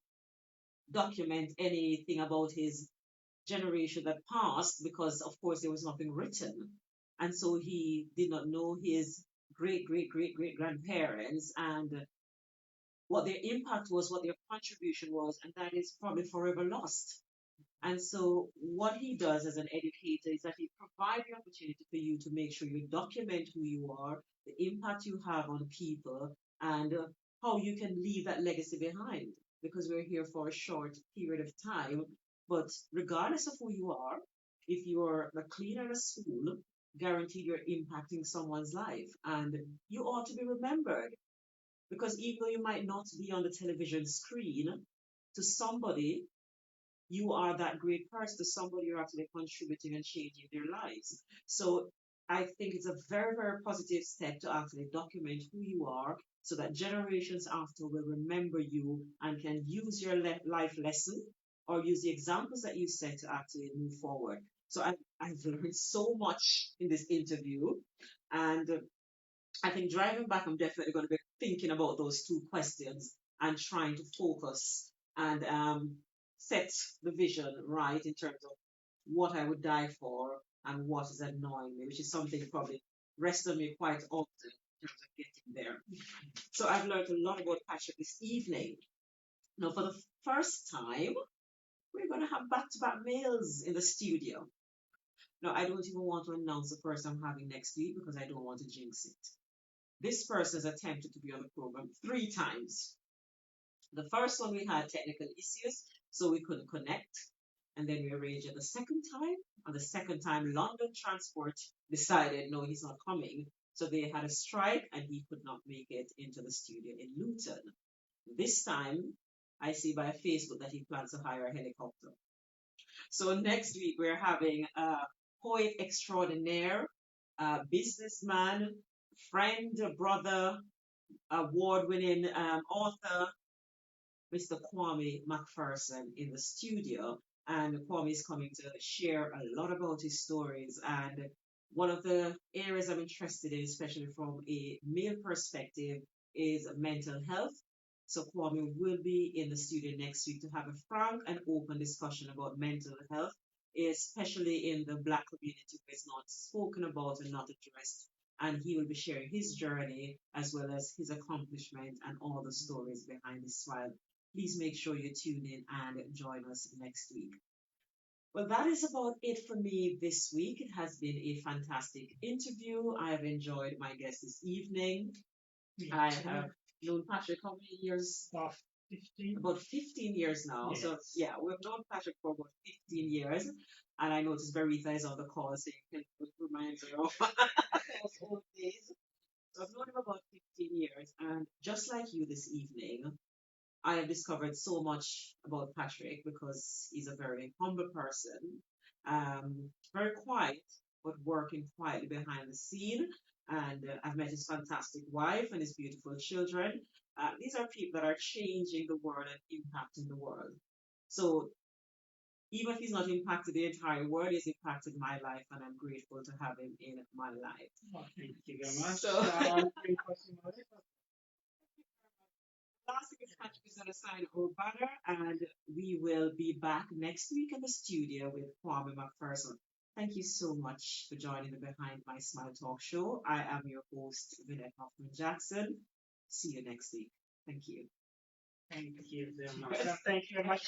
document anything about his generation that passed because, of course, there was nothing written. And so he did not know his great, great, great, great grandparents and what their impact was, what their contribution was, and that is probably forever lost. And so, what he does as an educator is that he provides the opportunity for you to make sure you document who you are, the impact you have on people, and how you can leave that legacy behind. Because we're here for a short period of time. But regardless of who you are, if you're a cleaner in a school, guaranteed you're impacting someone's life. And you ought to be remembered because even though you might not be on the television screen, to somebody, you are that great person. To somebody, you're actually contributing and changing their lives. So I think it's a very, very positive step to actually document who you are so that generations after will remember you and can use your life lesson or use the examples that you set to actually move forward. So I've learned so much in this interview. And I think driving back, I'm definitely going to be thinking about those two questions and trying to focus and set the vision right in terms of what I would die for and what is annoying me, which is something probably rests on me quite often in terms of getting there. So I've learned a lot about Patrick this evening. Now, for the first time, we're going to have back-to-back males in the studio. Now, I don't even want to announce the person I'm having next week because I don't want to jinx it. This person has attempted to be on the program 3 times. The first one we had technical issues, so we couldn't connect. And then we arranged it the second time. And the second time, London Transport decided, no, he's not coming. So they had a strike and he could not make it into the studio in Luton. This time, I see by Facebook that he plans to hire a helicopter. So next week, we're having a poet extraordinaire, a businessman, friend, brother, award-winning author, Mr. Kwame McPherson, in the studio. And Kwame is coming to share a lot about his stories. And one of the areas I'm interested in, especially from a male perspective, is mental health. So Kwame will be in the studio next week to have a frank and open discussion about mental health, especially in the Black community where it's not spoken about and not addressed. And he will be sharing his journey as well as his accomplishment and all the stories behind his smile. Please make sure you tune in and join us next week. Well, that is about it for me this week. It has been a fantastic interview. I have enjoyed my guest this evening. I have known Patrick how many years? About 15. About 15 years now. So, Yes. yeah, we've known Patrick for about 15 years. And I noticed Veritha is on the call, so you can remind her of those old days. So I've known him about 15 years. And just like you this evening, I have discovered so much about Patrick because he's a very humble person, very quiet, but working quietly behind the scene. And I've met his fantastic wife and his beautiful children. These are people that are changing the world and impacting the world. So even if he's not impacted the entire world, he's impacted my life, and I'm grateful to have him in my life. Oh, thank you very much. So, last week is Patrick is going to sign our banner, and we will be back next week in the studio with Kwame McPherson. Thank you so much for joining the Behind My Smile Talk Show. I am your host, Vinette Hoffman Jackson. See you next week. Thank you. Thank you very much. Thank you very much.